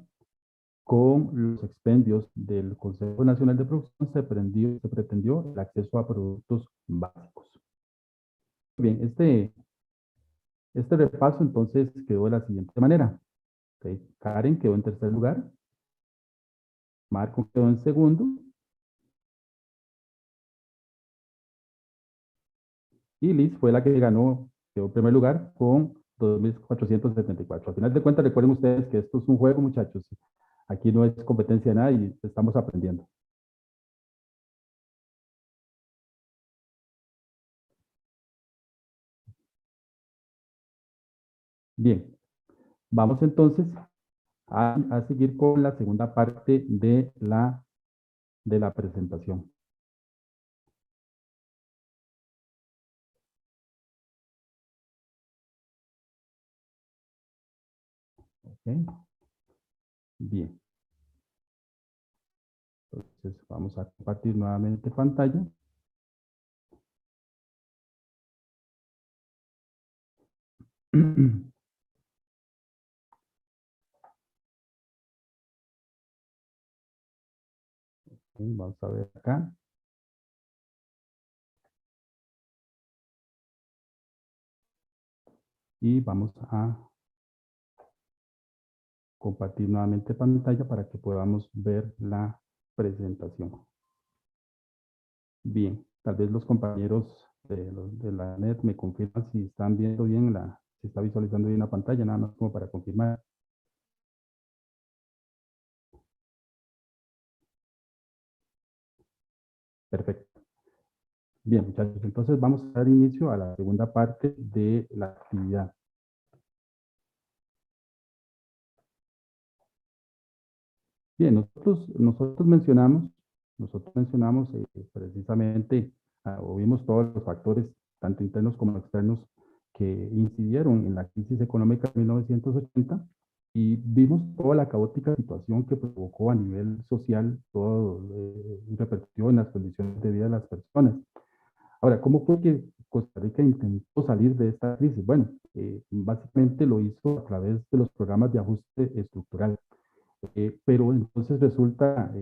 S1: con los expendios del Consejo Nacional de Producción se pretendió el acceso a productos básicos. Bien, este repaso entonces quedó de la siguiente manera. Okay. Karen quedó en tercer lugar, Marco quedó en segundo y Liz fue la que ganó, quedó en primer lugar con 2.474. Al final de cuentas, recuerden ustedes que esto es un juego, muchachos. Aquí no es competencia de nada y estamos aprendiendo. Bien, vamos entonces a seguir con la segunda parte de la presentación. ¿Okay? Bien, entonces vamos a compartir nuevamente pantalla. Vamos a ver acá. Y vamos a compartir nuevamente pantalla para que podamos ver la presentación. Bien, tal vez los compañeros de la net me confirman si están viendo bien si está visualizando bien la pantalla, nada más como para confirmar. Perfecto. Bien, muchachos, entonces vamos a dar inicio a la segunda parte de la actividad. Bien, nosotros mencionamos precisamente, o vimos todos los factores, tanto internos como externos, que incidieron en la crisis económica de 1980 y vimos toda la caótica situación que provocó a nivel social, todo repercutió en las condiciones de vida de las personas. Ahora, ¿cómo fue que Costa Rica intentó salir de esta crisis? Bueno, básicamente lo hizo a través de los programas de ajuste estructural. Pero entonces resulta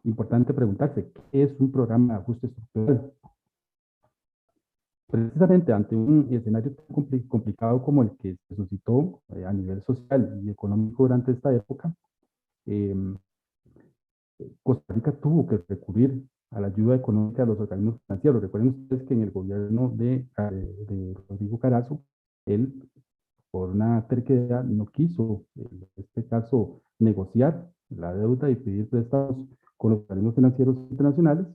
S1: importante preguntarse, ¿qué es un programa de ajuste estructural? Precisamente ante un escenario tan complicado como el que se suscitó a nivel social y económico durante esta época, eh, Costa Rica tuvo que recurrir a la ayuda económica de los organismos financieros. Recuerden ustedes que en el gobierno de Rodrigo Carazo, él por una terquedad no quiso, en este caso, negociar la deuda y pedir préstamos con los organismos financieros internacionales.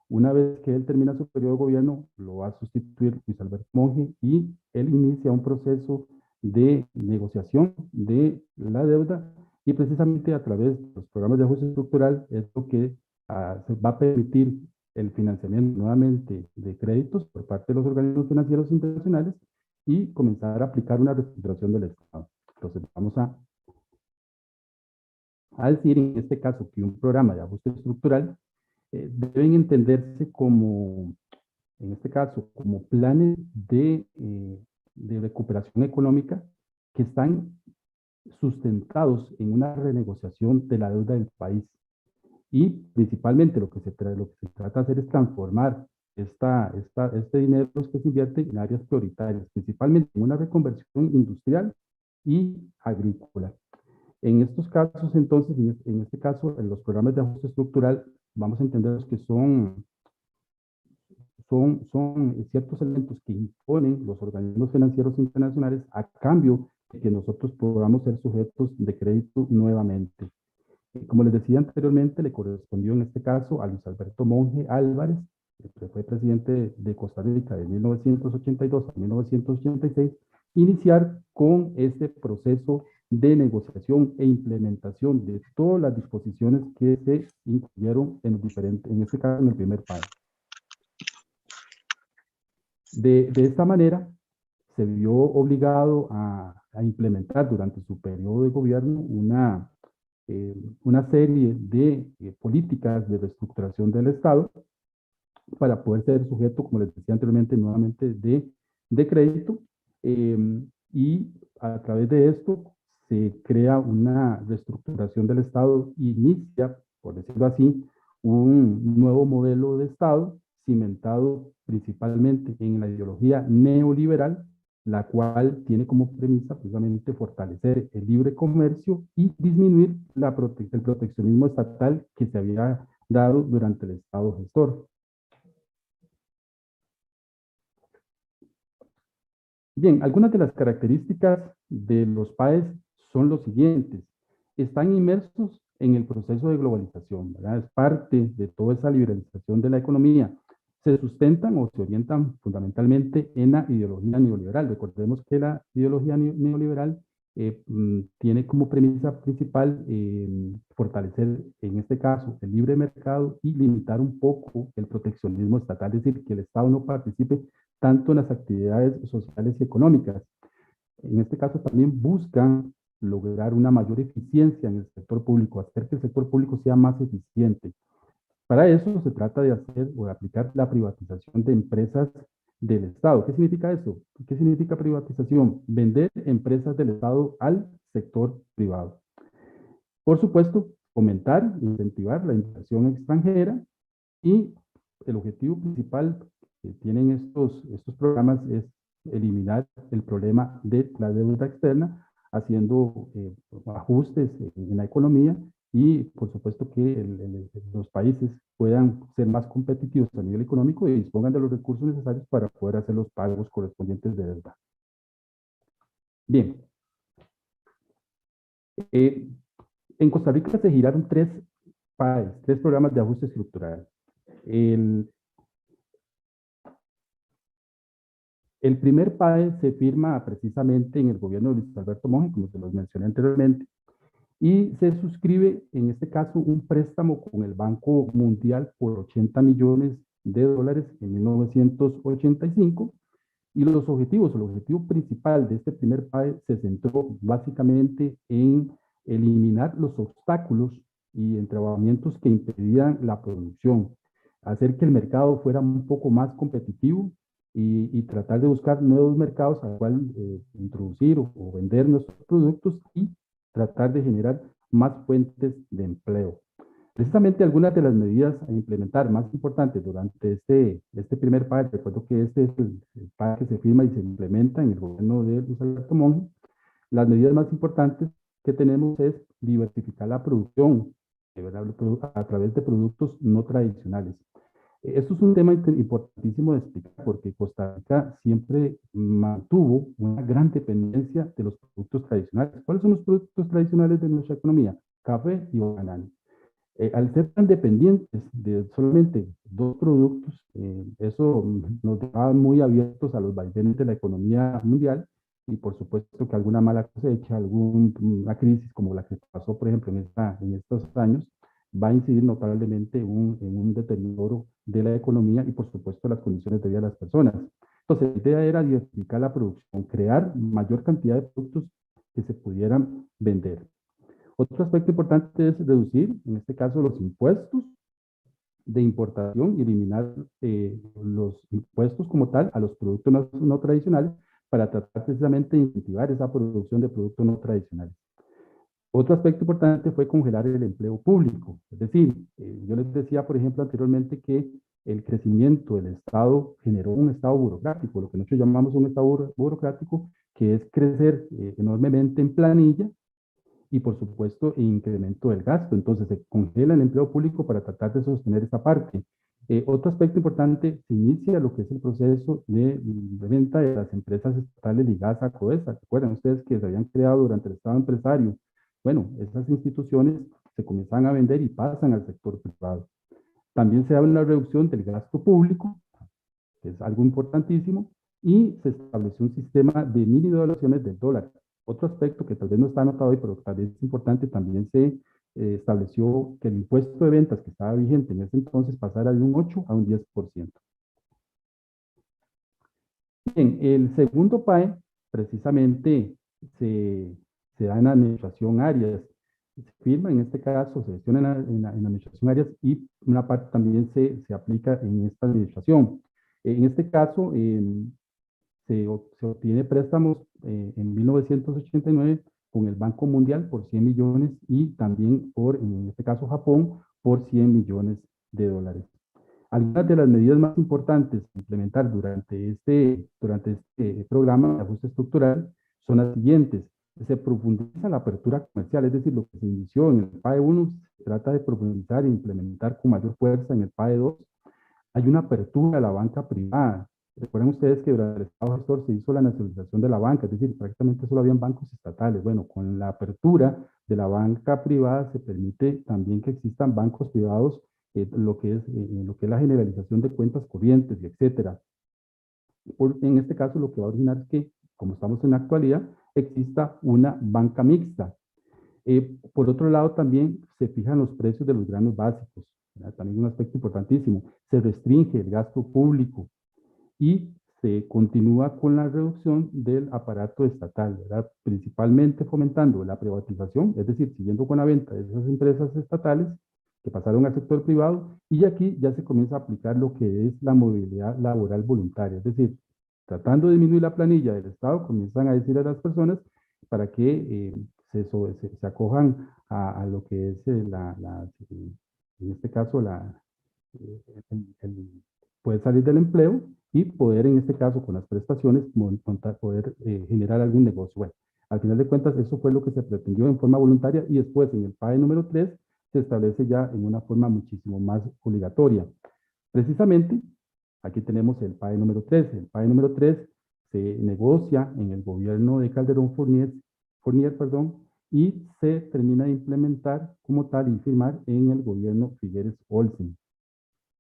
S1: Una vez que él termina su periodo de gobierno, lo va a sustituir Luis Alberto Monge y él inicia un proceso de negociación de la deuda y precisamente a través de los programas de ajuste estructural es lo que se va a permitir el financiamiento nuevamente de créditos por parte de los organismos financieros internacionales y comenzar a aplicar una reestructuración del Estado. Entonces, vamos a decir en este caso que un programa de ajuste estructural deben entenderse como, en este caso, como planes de recuperación económica que están sustentados en una renegociación de la deuda del país. Y principalmente lo que se trata de hacer es transformar este dinero que se invierte en áreas prioritarias, principalmente en una reconversión industrial y agrícola. En estos casos, entonces, en este caso, en los programas de ajuste estructural, vamos a entender que son ciertos elementos que imponen los organismos financieros internacionales a cambio de que nosotros podamos ser sujetos de crédito nuevamente. Como les decía anteriormente, le correspondió en este caso a Luis Alberto Monge Álvarez, que fue presidente de Costa Rica de 1982 a 1986, iniciar con este proceso de negociación e implementación de todas las disposiciones que se incluyeron en este caso en el primer país. De esta manera, se vio obligado a implementar durante su periodo de gobierno una serie de políticas de reestructuración del Estado para poder ser sujeto, como les decía anteriormente, nuevamente de crédito, y a través de esto se crea una reestructuración del Estado, inicia, por decirlo así, un nuevo modelo de Estado cimentado principalmente en la ideología neoliberal, la cual tiene como premisa precisamente fortalecer el libre comercio y disminuir el proteccionismo estatal que se había dado durante el Estado gestor. Bien, algunas de las características de los PAES son los siguientes. Están inmersos en el proceso de globalización, ¿verdad? Es parte de toda esa liberalización de la economía. Se sustentan o se orientan fundamentalmente en la ideología neoliberal. Recordemos que la ideología neoliberal tiene como premisa principal fortalecer, en este caso, el libre mercado y limitar un poco el proteccionismo estatal, es decir, que el Estado no participe tanto en las actividades sociales y económicas. En este caso también buscan lograr una mayor eficiencia en el sector público, hacer que el sector público sea más eficiente. Para eso se trata de hacer o de aplicar la privatización de empresas del Estado. ¿Qué significa eso? ¿Qué significa privatización? Vender empresas del Estado al sector privado. Por supuesto, fomentar, incentivar la inversión extranjera, y el objetivo principal que tienen estos programas es eliminar el problema de la deuda externa, haciendo ajustes en la economía y, por supuesto, que los países puedan ser más competitivos a nivel económico y dispongan de los recursos necesarios para poder hacer los pagos correspondientes de deuda. Bien, en Costa Rica se giraron tres programas de ajuste estructural. El primer PAE se firma precisamente en el gobierno de Luis Alberto Monge, como se los mencioné anteriormente, y se suscribe, en este caso, un préstamo con el Banco Mundial por 80 millones de dólares en 1985, y el objetivo principal de este primer PAE se centró básicamente en eliminar los obstáculos y entrabamientos que impedían la producción, hacer que el mercado fuera un poco más competitivo y tratar de buscar nuevos mercados al cual introducir o vender nuestros productos y tratar de generar más fuentes de empleo. Precisamente algunas de las medidas a implementar más importantes durante este primer PAE, recuerdo que este es el PAE que se firma y se implementa en el gobierno de Luis Alberto Monge. Las medidas más importantes que tenemos es diversificar la producción a través de productos no tradicionales. Esto es un tema importantísimo de explicar porque Costa Rica siempre mantuvo una gran dependencia de los productos tradicionales. ¿Cuáles son los productos tradicionales de nuestra economía? Café y banano. Al ser tan dependientes de solamente dos productos, eso nos dejaba muy abiertos a los vaivenes de la economía mundial y por supuesto que alguna mala cosecha, alguna crisis como la que pasó, por ejemplo, en estos años, va a incidir notablemente en un deterioro de la economía y por supuesto las condiciones de vida de las personas. Entonces, la idea era diversificar la producción, crear mayor cantidad de productos que se pudieran vender. Otro aspecto importante es reducir, en este caso, los impuestos de importación y eliminar los impuestos como tal a los productos no tradicionales para tratar precisamente de incentivar esa producción de productos no tradicionales. Otro aspecto importante fue congelar el empleo público. Es decir, yo les decía, por ejemplo, anteriormente que el crecimiento del Estado generó un Estado burocrático, lo que nosotros llamamos un Estado burocrático, que es crecer enormemente en planilla y, por supuesto, incremento del gasto. Entonces, se congela el empleo público para tratar de sostener esa parte. Otro aspecto importante, se inicia lo que es el proceso de venta de las empresas estatales ligadas a CODESA. ¿Recuerdan ustedes que se habían creado durante el Estado empresario? Bueno, esas instituciones se comienzan a vender y pasan al sector privado. También se da una reducción del gasto público, que es algo importantísimo, y se estableció un sistema de mini devaluaciones del dólar. Otro aspecto que tal vez no está anotado hoy, pero tal vez es importante, también se estableció que el impuesto de ventas que estaba vigente en ese entonces pasara de un 8 a un 10%. Bien, el segundo PAE precisamente se, se da en la administración áreas. Se firma, en este caso, se gestiona en la administración áreas y una parte también se aplica en esta administración. En este caso, se obtiene préstamos en 1989 con el Banco Mundial por 100 millones y también en este caso, Japón, por 100 millones de dólares. Algunas de las medidas más importantes a implementar durante este programa de ajuste estructural son las siguientes. Se profundiza la apertura comercial, es decir, lo que se inició en el PAE 1 se trata de profundizar e implementar con mayor fuerza en el PAE 2. Hay una apertura a la banca privada. Recuerden ustedes que durante el Estado gestor se hizo la nacionalización de la banca, es decir, prácticamente solo habían bancos estatales. Bueno, con la apertura de la banca privada se permite también que existan bancos privados, lo que es la generalización de cuentas corrientes y etcétera. En este caso, lo que va a originar es que, como estamos en la actualidad, exista una banca mixta. Por otro lado, también se fijan los precios de los granos básicos, ¿verdad? También un aspecto importantísimo. Se restringe el gasto público y se continúa con la reducción del aparato estatal, ¿verdad? Principalmente fomentando la privatización, es decir, siguiendo con la venta de esas empresas estatales que pasaron al sector privado, y aquí ya se comienza a aplicar lo que es la movilidad laboral voluntaria, es decir, tratando de disminuir la planilla del Estado, comienzan a decir a las personas para que se acojan a lo que es en este caso, eh, el poder salir del empleo y poder, en este caso, con las prestaciones, poder generar algún negocio. Bueno, al final de cuentas, eso fue lo que se pretendió en forma voluntaria y después, en el PAE número 3 se establece ya en una forma muchísimo más obligatoria. Precisamente, aquí tenemos el PAE número 3. El PAE número 3 se negocia en el gobierno de Calderón Fournier, y se termina de implementar como tal y firmar en el gobierno Figueres Olsen.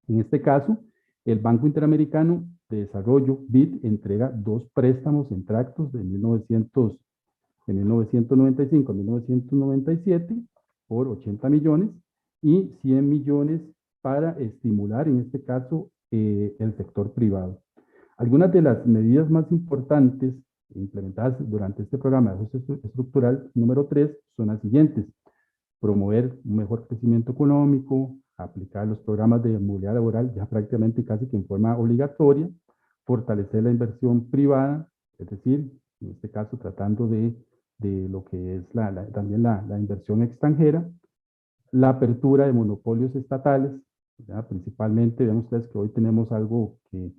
S1: En este caso, el Banco Interamericano de Desarrollo, BID, entrega dos préstamos en tractos de 1995 a 1997 por 80 millones y 100 millones para estimular, en este caso, el sector privado. Algunas de las medidas más importantes implementadas durante este programa de ajuste estructural número 3 son las siguientes: promover un mejor crecimiento económico, aplicar los programas de movilidad laboral ya prácticamente casi que en forma obligatoria, fortalecer la inversión privada, es decir, en este caso tratando de lo que es también la inversión extranjera, la apertura de monopolios estatales, ¿ya? Principalmente, vean ustedes que hoy tenemos algo que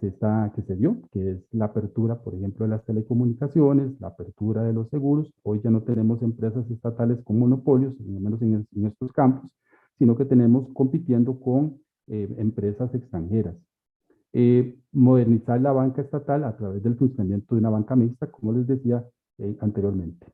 S1: se dio, que es la apertura, por ejemplo, de las telecomunicaciones, la apertura de los seguros. Hoy ya no tenemos empresas estatales con monopolios, al menos en estos campos, sino que tenemos compitiendo con empresas extranjeras. Modernizar la banca estatal a través del funcionamiento de una banca mixta, como les decía anteriormente.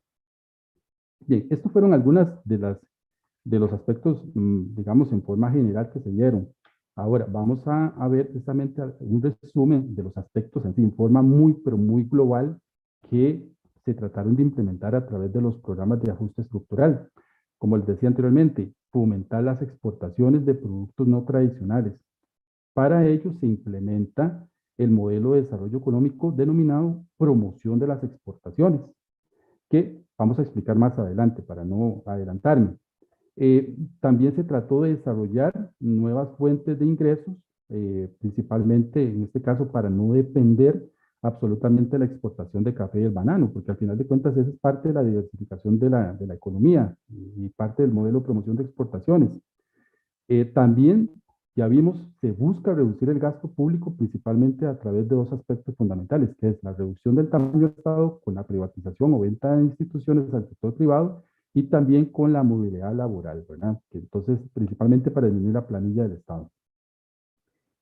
S1: Bien, estos fueron algunas de los aspectos, digamos, en forma general que se dieron. Ahora, vamos a ver precisamente un resumen de los aspectos en forma muy, pero muy global que se trataron de implementar a través de los programas de ajuste estructural. Como les decía anteriormente, fomentar las exportaciones de productos no tradicionales. Para ello se implementa el modelo de desarrollo económico denominado promoción de las exportaciones, que vamos a explicar más adelante para no adelantarme. También se trató de desarrollar nuevas fuentes de ingresos, principalmente en este caso para no depender absolutamente la exportación de café y el banano, porque al final de cuentas esa es parte de la diversificación de la economía y parte del modelo de promoción de exportaciones. También, ya vimos, se busca reducir el gasto público principalmente a través de dos aspectos fundamentales, que es la reducción del tamaño del Estado con la privatización o venta de instituciones al sector privado y también con la movilidad laboral, ¿verdad? Que entonces, principalmente para disminuir la planilla del Estado.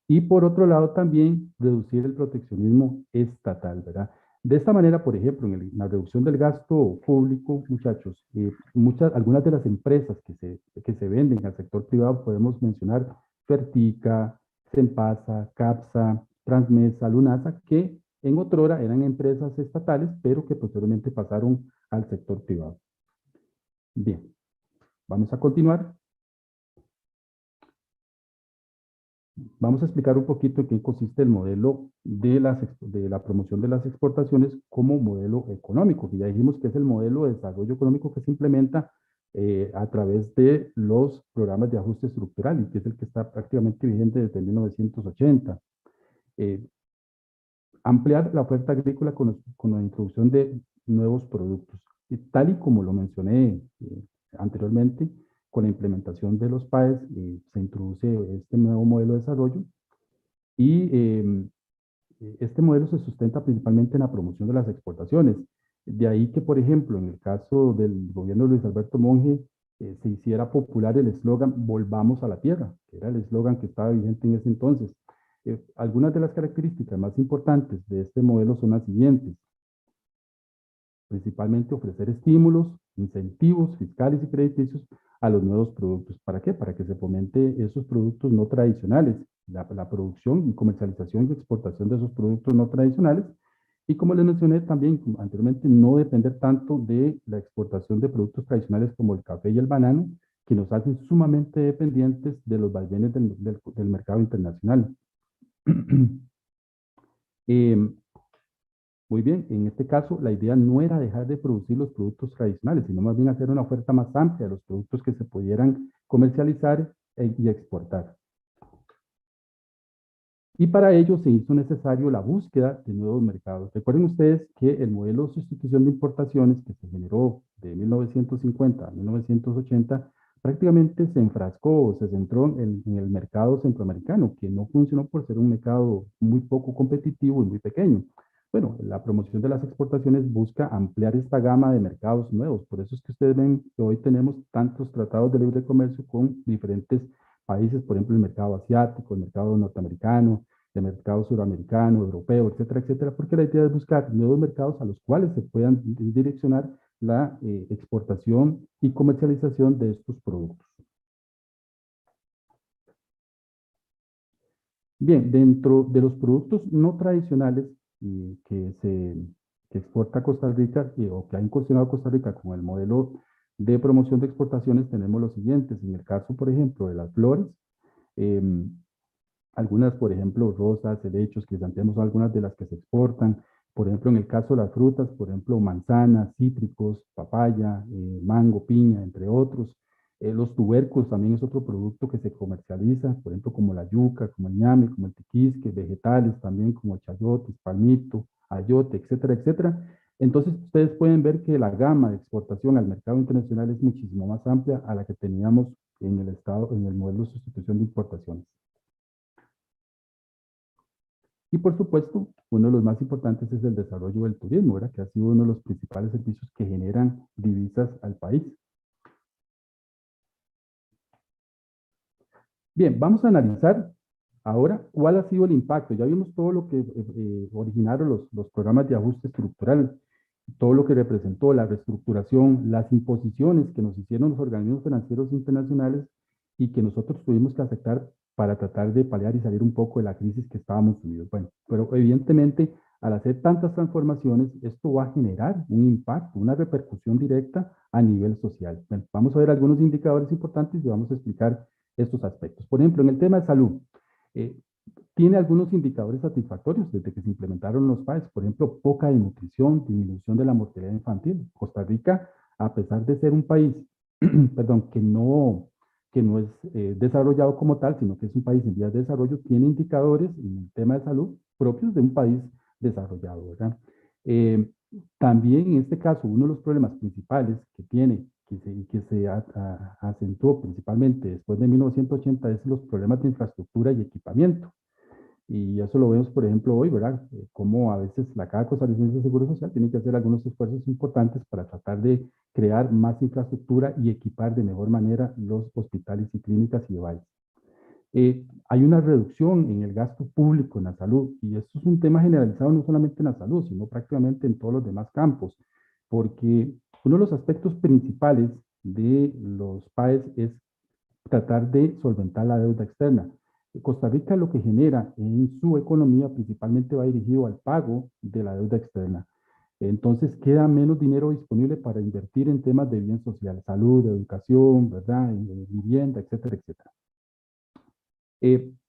S1: Y por otro lado, también reducir el proteccionismo estatal, ¿verdad? De esta manera, por ejemplo, en la reducción del gasto público, muchachos, algunas de las empresas que se venden al sector privado, podemos mencionar Fertica, Sempasa, Capsa, Transmesa, Lunasa, que en otrora eran empresas estatales, pero que posteriormente pasaron al sector privado. Bien, vamos a continuar. Vamos a explicar un poquito en qué consiste el modelo de la promoción de las exportaciones como modelo económico, que ya dijimos que es el modelo de desarrollo económico que se implementa a través de los programas de ajuste estructural y que es el que está prácticamente vigente desde 1980. Eh, Ampliar la oferta agrícola con la introducción de nuevos productos. Y tal y como lo mencioné anteriormente, con la implementación de los PAES se introduce este nuevo modelo de desarrollo y este modelo se sustenta principalmente en la promoción de las exportaciones. De ahí que, por ejemplo, en el caso del gobierno de Luis Alberto Monge, se hiciera popular el eslogan "Volvamos a la tierra", que era el eslogan que estaba vigente en ese entonces. Algunas de las características más importantes de este modelo son las siguientes. Principalmente ofrecer estímulos, incentivos fiscales y crediticios a los nuevos productos. ¿Para qué? Para que se fomente esos productos no tradicionales, la producción y comercialización y exportación de esos productos no tradicionales. Y como les mencioné también anteriormente, no depender tanto de la exportación de productos tradicionales como el café y el banano, que nos hacen sumamente dependientes de los vaivenes del mercado internacional. eh, Muy bien, en este caso la idea no era dejar de producir los productos tradicionales, sino más bien hacer una oferta más amplia de los productos que se pudieran comercializar y exportar. Y para ello se hizo necesario la búsqueda de nuevos mercados. Recuerden ustedes que el modelo de sustitución de importaciones que se generó de 1950 a 1980 prácticamente se enfrascó o se centró en el mercado centroamericano, que no funcionó por ser un mercado muy poco competitivo y muy pequeño. Bueno, la promoción de las exportaciones busca ampliar esta gama de mercados nuevos. Por eso es que ustedes ven que hoy tenemos tantos tratados de libre comercio con diferentes países, por ejemplo, el mercado asiático, el mercado norteamericano, el mercado suramericano, europeo, etcétera, etcétera, porque la idea es buscar nuevos mercados a los cuales se puedan direccionar la exportación y comercialización de estos productos. Bien, dentro de los productos no tradicionales que exporta Costa Rica o que ha incursionado Costa Rica con el modelo de promoción de exportaciones, tenemos los siguientes. En el caso, por ejemplo, de las flores, eh, algunas, por ejemplo, rosas, helechos, crisantemos, son algunas de las que se exportan. Por ejemplo, en el caso de las frutas, por ejemplo, manzanas, cítricos, papaya, mango, piña, entre otros. Los tubérculos también es otro producto que se comercializa, por ejemplo, como la yuca, como el ñame, como el tiquisque, vegetales también como chayotes, palmito, ayote, etcétera, etcétera. Entonces, ustedes pueden ver que la gama de exportación al mercado internacional es muchísimo más amplia a la que teníamos en el estado, en el modelo de sustitución de importaciones. Y por supuesto, uno de los más importantes es el desarrollo del turismo, ¿verdad? Que ha sido uno de los principales servicios que generan divisas al país. Bien, vamos a analizar ahora cuál ha sido el impacto. Ya vimos todo lo que originaron los programas de ajuste estructural, todo lo que representó la reestructuración, las imposiciones que nos hicieron los organismos financieros internacionales y que nosotros tuvimos que aceptar para tratar de paliar y salir un poco de la crisis que estábamos sumidos. Bueno, pero evidentemente al hacer tantas transformaciones, esto va a generar un impacto, una repercusión directa a nivel social. Bueno, vamos a ver algunos indicadores importantes y vamos a explicar estos aspectos. Por ejemplo, en el tema de salud, eh, tiene algunos indicadores satisfactorios desde que se implementaron los PAES. Por ejemplo, poca desnutrición, disminución de la mortalidad infantil. Costa Rica, a pesar de ser un país, perdón, que no es desarrollado como tal, sino que es un país en vías de desarrollo, tiene indicadores en el tema de salud propios de un país desarrollado, ¿verdad? También en este caso, uno de los problemas principales que tiene, que se acentuó principalmente después de 1980, es los problemas de infraestructura y equipamiento. Y eso lo vemos, por ejemplo, hoy, ¿verdad? Cómo a veces la Caja Costarricense de Seguro Social tiene que hacer algunos esfuerzos importantes para tratar de crear más infraestructura y equipar de mejor manera los hospitales y clínicas y de hay una reducción en el gasto público en la salud, y esto es un tema generalizado no solamente en la salud, sino prácticamente en todos los demás campos, porque uno de los aspectos principales de los PAES es tratar de solventar la deuda externa. Costa Rica lo que genera en su economía principalmente va dirigido al pago de la deuda externa. Entonces queda menos dinero disponible para invertir en temas de bien social, salud, educación, ¿verdad? Vivienda, etcétera, etcétera.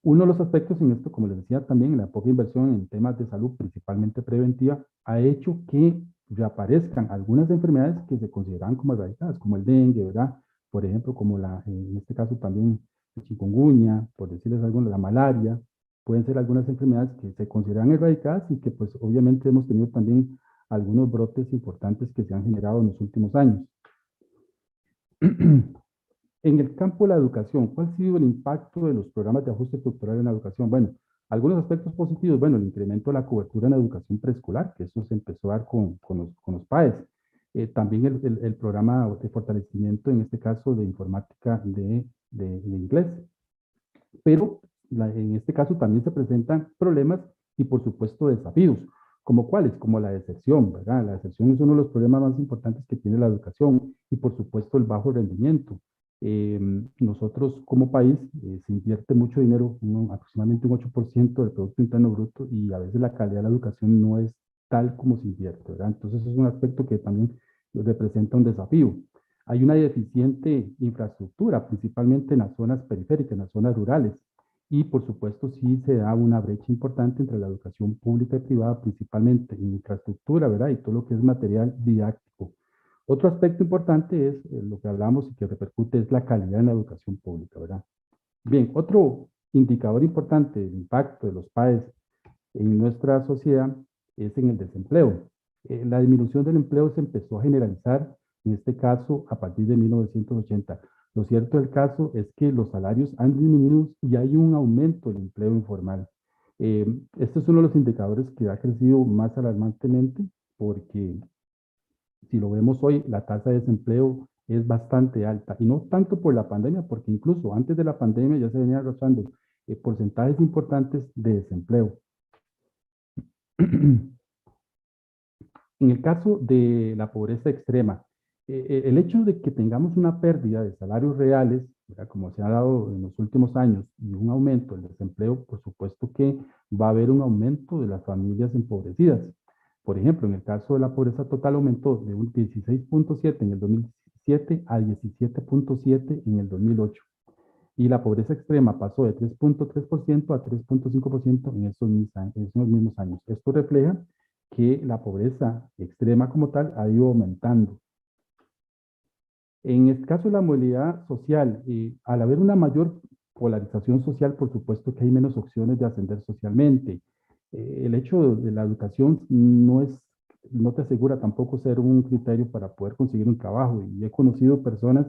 S1: Uno de los aspectos en esto, como les decía también, la poca inversión en temas de salud, principalmente preventiva, ha hecho que reaparezcan algunas enfermedades que se consideraban como erradicadas, como el dengue, ¿verdad? Por ejemplo, como en este caso también el chikungunya, por decirles algo, la malaria, pueden ser algunas enfermedades que se consideran erradicadas y que pues obviamente hemos tenido también algunos brotes importantes que se han generado en los últimos años. En el campo de la educación, ¿cuál ha sido el impacto de los programas de ajuste estructural en la educación? Bueno, algunos aspectos positivos, bueno, el incremento de la cobertura en la educación preescolar, que eso se empezó a dar con los PAES. También el programa de fortalecimiento, en este caso, de informática de inglés. Pero en este caso también se presentan problemas y, por supuesto, desafíos. ¿Como cuáles? Como la deserción, ¿verdad? La deserción es uno de los problemas más importantes que tiene la educación y, por supuesto, el bajo rendimiento. Nosotros como país se invierte mucho dinero, aproximadamente un 8% del Producto Interno Bruto, y a veces la calidad de la educación no es tal como se invierte, ¿verdad? Entonces es un aspecto que también representa un desafío. Hay una deficiente infraestructura, principalmente en las zonas periféricas, en las zonas rurales, y por supuesto sí se da una brecha importante entre la educación pública y privada, principalmente en infraestructura, ¿verdad? Y todo lo que es material didáctico. Otro aspecto importante es lo que hablamos y que repercute es la calidad en la educación pública, ¿verdad? Bien, otro indicador importante del impacto de los PAES en nuestra sociedad es en el desempleo. La disminución del empleo se empezó a generalizar, en este caso, a partir de 1980. Lo cierto del caso es que los salarios han disminuido y hay un aumento del empleo informal. Este es uno de los indicadores que ha crecido más alarmantemente porque si lo vemos hoy, la tasa de desempleo es bastante alta, y no tanto por la pandemia, porque incluso antes de la pandemia ya se venía arrastrando porcentajes importantes de desempleo. En el caso de la pobreza extrema, el hecho de que tengamos una pérdida de salarios reales, ¿verdad? Como se ha dado en los últimos años, y un aumento del desempleo, por supuesto que va a haber un aumento de las familias empobrecidas. Por ejemplo, en el caso de la pobreza total aumentó de un 16.7 en el 2007 a 17.7 en el 2008. Y la pobreza extrema pasó de 3.3% a 3.5% en esos mismos años. Esto refleja que la pobreza extrema como tal ha ido aumentando. En el caso de la movilidad social, al haber una mayor polarización social, por supuesto que hay menos opciones de ascender socialmente. El hecho de la educación no te asegura tampoco ser un criterio para poder conseguir un trabajo. Y he conocido personas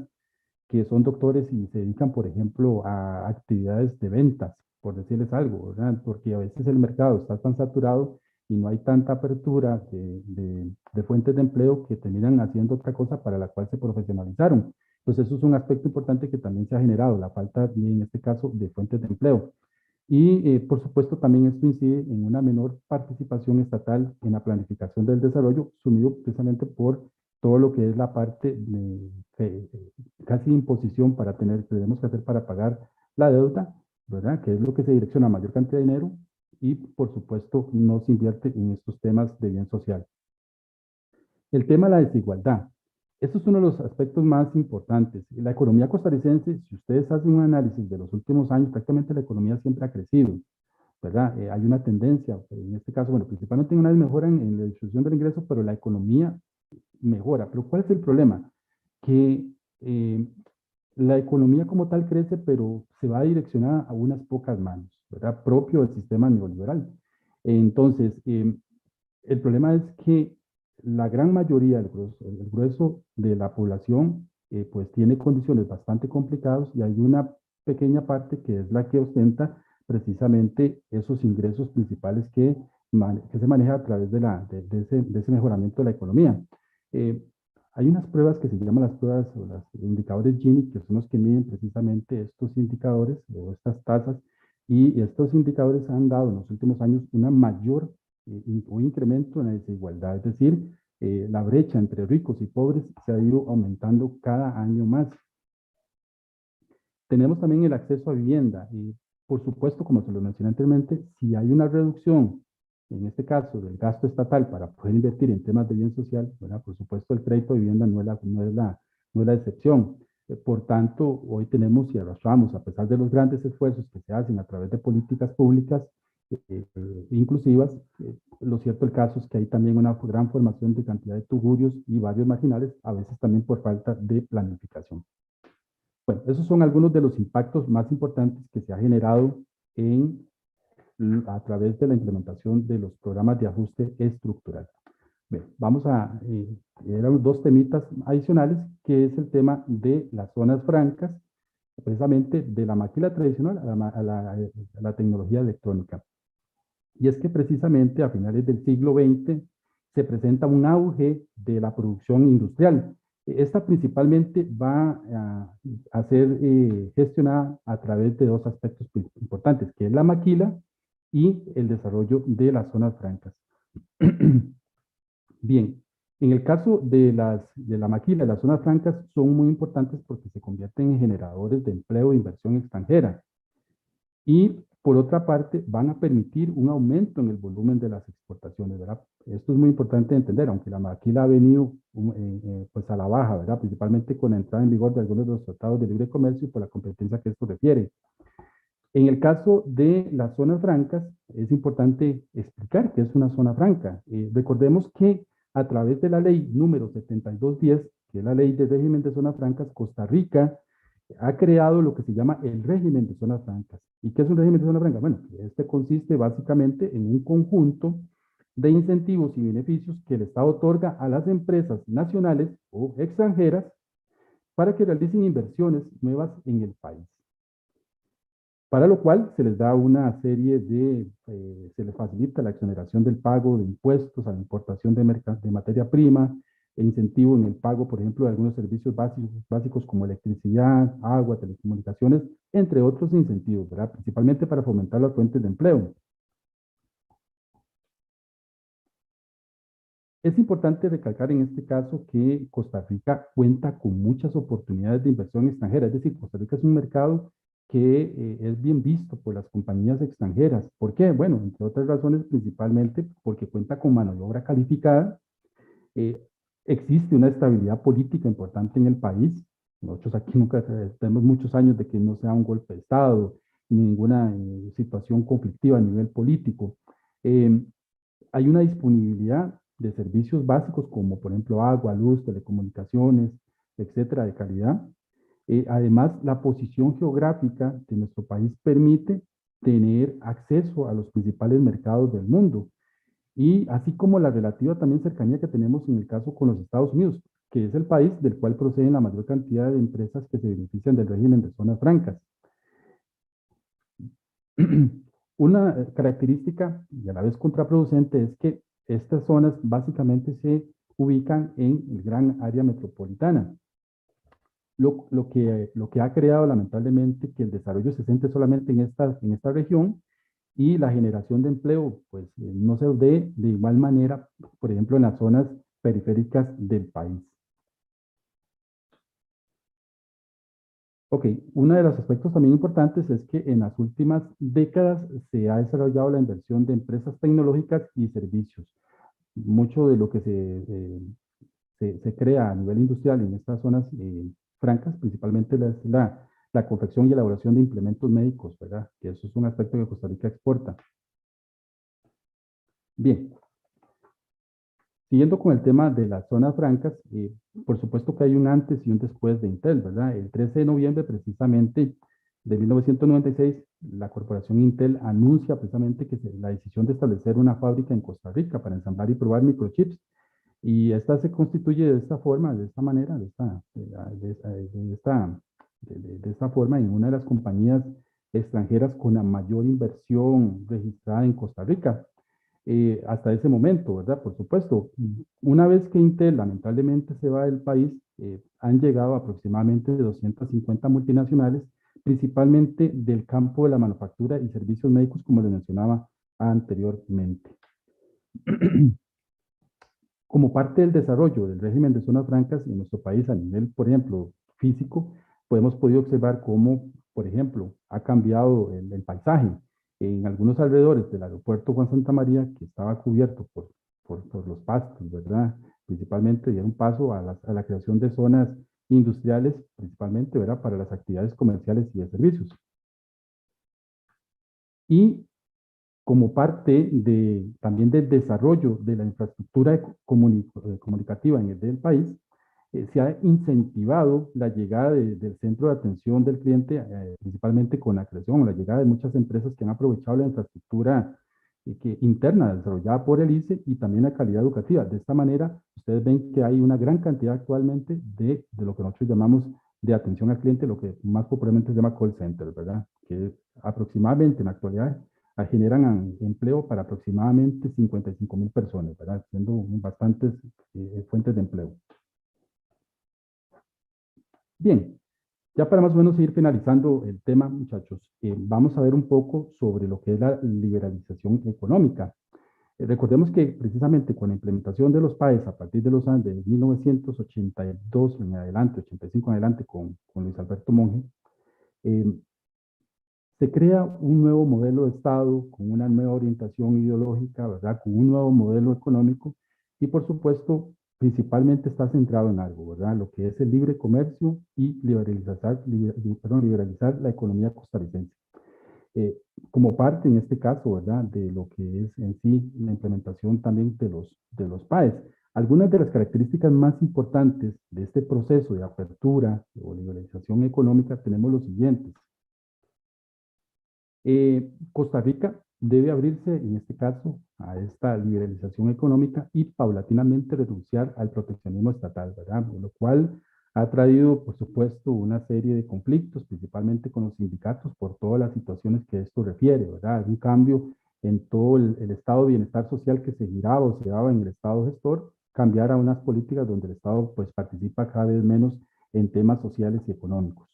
S1: que son doctores y se dedican, por ejemplo, a actividades de ventas, por decirles algo, ¿verdad? Porque a veces el mercado está tan saturado y no hay tanta apertura de fuentes de empleo que terminan haciendo otra cosa para la cual se profesionalizaron. Entonces, eso es un aspecto importante que también se ha generado, la falta, en este caso, de fuentes de empleo. Y, por supuesto, también esto incide en una menor participación estatal en la planificación del desarrollo, sumido precisamente por todo lo que es la parte de casi imposición para tener, que tenemos que hacer para pagar la deuda, ¿verdad? Que es lo que se direcciona a mayor cantidad de dinero y, por supuesto, no se invierte en estos temas de bien social. El tema de la desigualdad. Esto es uno de los aspectos más importantes. La economía costarricense, si ustedes hacen un análisis de los últimos años, prácticamente la economía siempre ha crecido, ¿verdad? Hay una tendencia, en este caso, bueno, principalmente una mejora en la distribución del ingreso, pero la economía mejora. Pero ¿cuál es el problema? Que la economía como tal crece, pero se va direccionada a unas pocas manos, ¿verdad? Propio del sistema neoliberal. Entonces, El problema es que la gran mayoría, el grueso de la población, pues tiene condiciones bastante complicadas y hay una pequeña parte que es la que ostenta precisamente esos ingresos principales que se maneja a través de ese mejoramiento de la economía. Eh, Hay unas pruebas que se llaman las pruebas o los indicadores Gini, que son los que miden precisamente estos indicadores o estas tasas, y estos indicadores han dado en los últimos años una mayor un incremento en la desigualdad, es decir, la brecha entre ricos y pobres se ha ido aumentando cada año más. Tenemos también el acceso a vivienda y, por supuesto, como se lo mencioné anteriormente, si hay una reducción, en este caso, del gasto estatal para poder invertir en temas de bien social, ¿verdad? Por supuesto, el crédito de vivienda no es la excepción. Por tanto, hoy tenemos y arrastramos, a pesar de los grandes esfuerzos que se hacen a través de políticas públicas inclusivas, lo cierto del caso es que hay también una gran formación de cantidad de tugurios y barrios marginales, a veces también por falta de planificación. Bueno, esos son algunos de los impactos más importantes que se ha generado a través de la implementación de los programas de ajuste estructural. Bien, vamos a eran dos temitas adicionales, que es el tema de las zonas francas, precisamente de la maquila tradicional a la tecnología electrónica. Y es que precisamente a finales del siglo XX se presenta un auge de la producción industrial. Esta principalmente va a ser gestionada a través de dos aspectos importantes, que es la maquila y el desarrollo de las zonas francas. Bien, en el caso de la maquila, las zonas francas son muy importantes porque se convierten en generadores de empleo e inversión extranjera. Y por otra parte, van a permitir un aumento en el volumen de las exportaciones, ¿verdad? Esto es muy importante de entender, aunque la maquila ha venido pues a la baja, ¿verdad? Principalmente con la entrada en vigor de algunos de los tratados de libre comercio y por la competencia que esto refiere. En el caso de las zonas francas, es importante explicar qué es una zona franca. Recordemos que a través de la ley número 7210, que es la ley de régimen de zonas francas, Costa Rica ha creado lo que se llama el régimen de zonas francas. ¿Y qué es un régimen de zonas francas? Bueno, este consiste básicamente en un conjunto de incentivos y beneficios que el Estado otorga a las empresas nacionales o extranjeras para que realicen inversiones nuevas en el país. Para lo cual se les da una serie se les facilita la exoneración del pago de impuestos a la importación de materia prima, e incentivo en el pago, por ejemplo, de algunos servicios básicos como electricidad, agua, telecomunicaciones, entre otros incentivos, ¿verdad? Principalmente para fomentar las fuentes de empleo. Es importante recalcar en este caso que Costa Rica cuenta con muchas oportunidades de inversión extranjera, es decir, Costa Rica es un mercado que es bien visto por las compañías extranjeras. ¿Por qué? Bueno, entre otras razones, principalmente porque cuenta con mano de obra calificada, eh, existe una estabilidad política importante en el país. Nosotros aquí nunca tenemos muchos años de que no sea un golpe de Estado, ni ninguna situación conflictiva a nivel político. Eh, Hay una disponibilidad de servicios básicos como por ejemplo agua, luz, telecomunicaciones, etcétera, de calidad. Además, la posición geográfica de nuestro país permite tener acceso a los principales mercados del mundo y así como la relativa también cercanía que tenemos en el caso con los Estados Unidos, que es el país del cual proceden la mayor cantidad de empresas que se benefician del régimen de zonas francas. Una característica y a la vez contraproducente es que estas zonas básicamente se ubican en el gran área metropolitana, lo que ha creado lamentablemente que el desarrollo se centre solamente en esta región y la generación de empleo pues no se dé de igual manera, por ejemplo, en las zonas periféricas del país. Ok, uno de los aspectos también importantes es que en las últimas décadas se ha desarrollado la inversión de empresas tecnológicas y servicios. Mucho de lo que se crea a nivel industrial en estas zonas francas, principalmente la confección y elaboración de implementos médicos, ¿verdad? Que eso es un aspecto que Costa Rica exporta. Bien, siguiendo con el tema de las zonas francas, por supuesto que hay un antes y un después de Intel, ¿verdad? El 13 de noviembre precisamente de 1996, la corporación Intel anuncia precisamente que la decisión de establecer una fábrica en Costa Rica para ensamblar y probar microchips. Y esta se constituye de esta forma, de esta manera, de esta forma en una de las compañías extranjeras con la mayor inversión registrada en Costa Rica. Hasta ese momento, ¿verdad? Por supuesto, una vez que Intel lamentablemente se va del país, han llegado aproximadamente 250 multinacionales, principalmente del campo de la manufactura y servicios médicos, como les mencionaba anteriormente. Como parte del desarrollo del régimen de zonas francas en nuestro país a nivel, por ejemplo, físico, pues hemos podido observar cómo, por ejemplo, ha cambiado el paisaje. En algunos alrededores del aeropuerto Juan Santa María, que estaba cubierto por los pastos, ¿verdad? Principalmente dieron paso a la creación de zonas industriales, principalmente, ¿verdad? Para las actividades comerciales y de servicios. Y como parte también del desarrollo de la infraestructura comunicativa en el país, se ha incentivado la llegada del centro de atención del cliente, principalmente con la creación o la llegada de muchas empresas que han aprovechado la infraestructura interna desarrollada por el ICE y también la calidad educativa. De esta manera, ustedes ven que hay una gran cantidad actualmente de lo que nosotros llamamos de atención al cliente, lo que más popularmente se llama call center, ¿verdad? Que aproximadamente en la actualidad generan empleo para aproximadamente 55,000 personas, ¿verdad? Siendo bastantes fuentes de empleo. Bien, ya para más o menos ir finalizando el tema, muchachos, vamos a ver un poco sobre lo que es la liberalización económica. Recordemos que precisamente con la implementación de los PAES a partir de los años de 1982 en adelante, 85 en adelante con Luis Alberto Monge, eh, se crea un nuevo modelo de Estado con una nueva orientación ideológica, ¿verdad? Con un nuevo modelo económico y por supuesto principalmente está centrado en algo, ¿verdad? Lo que es el libre comercio y liberalizar la economía costarricense. Eh, Como parte en este caso, ¿verdad? De lo que es en sí la implementación también de los PAES. Algunas de las características más importantes de este proceso de apertura o liberalización económica tenemos los siguientes. Costa Rica debe abrirse, en este caso, a esta liberalización económica y paulatinamente renunciar al proteccionismo estatal, ¿verdad? Lo cual ha traído, por supuesto, una serie de conflictos, principalmente con los sindicatos, por todas las situaciones que esto refiere, ¿verdad? Un cambio en todo el estado de bienestar social que se giraba o se daba en el estado gestor, cambiar a unas políticas donde el Estado pues participa cada vez menos en temas sociales y económicos.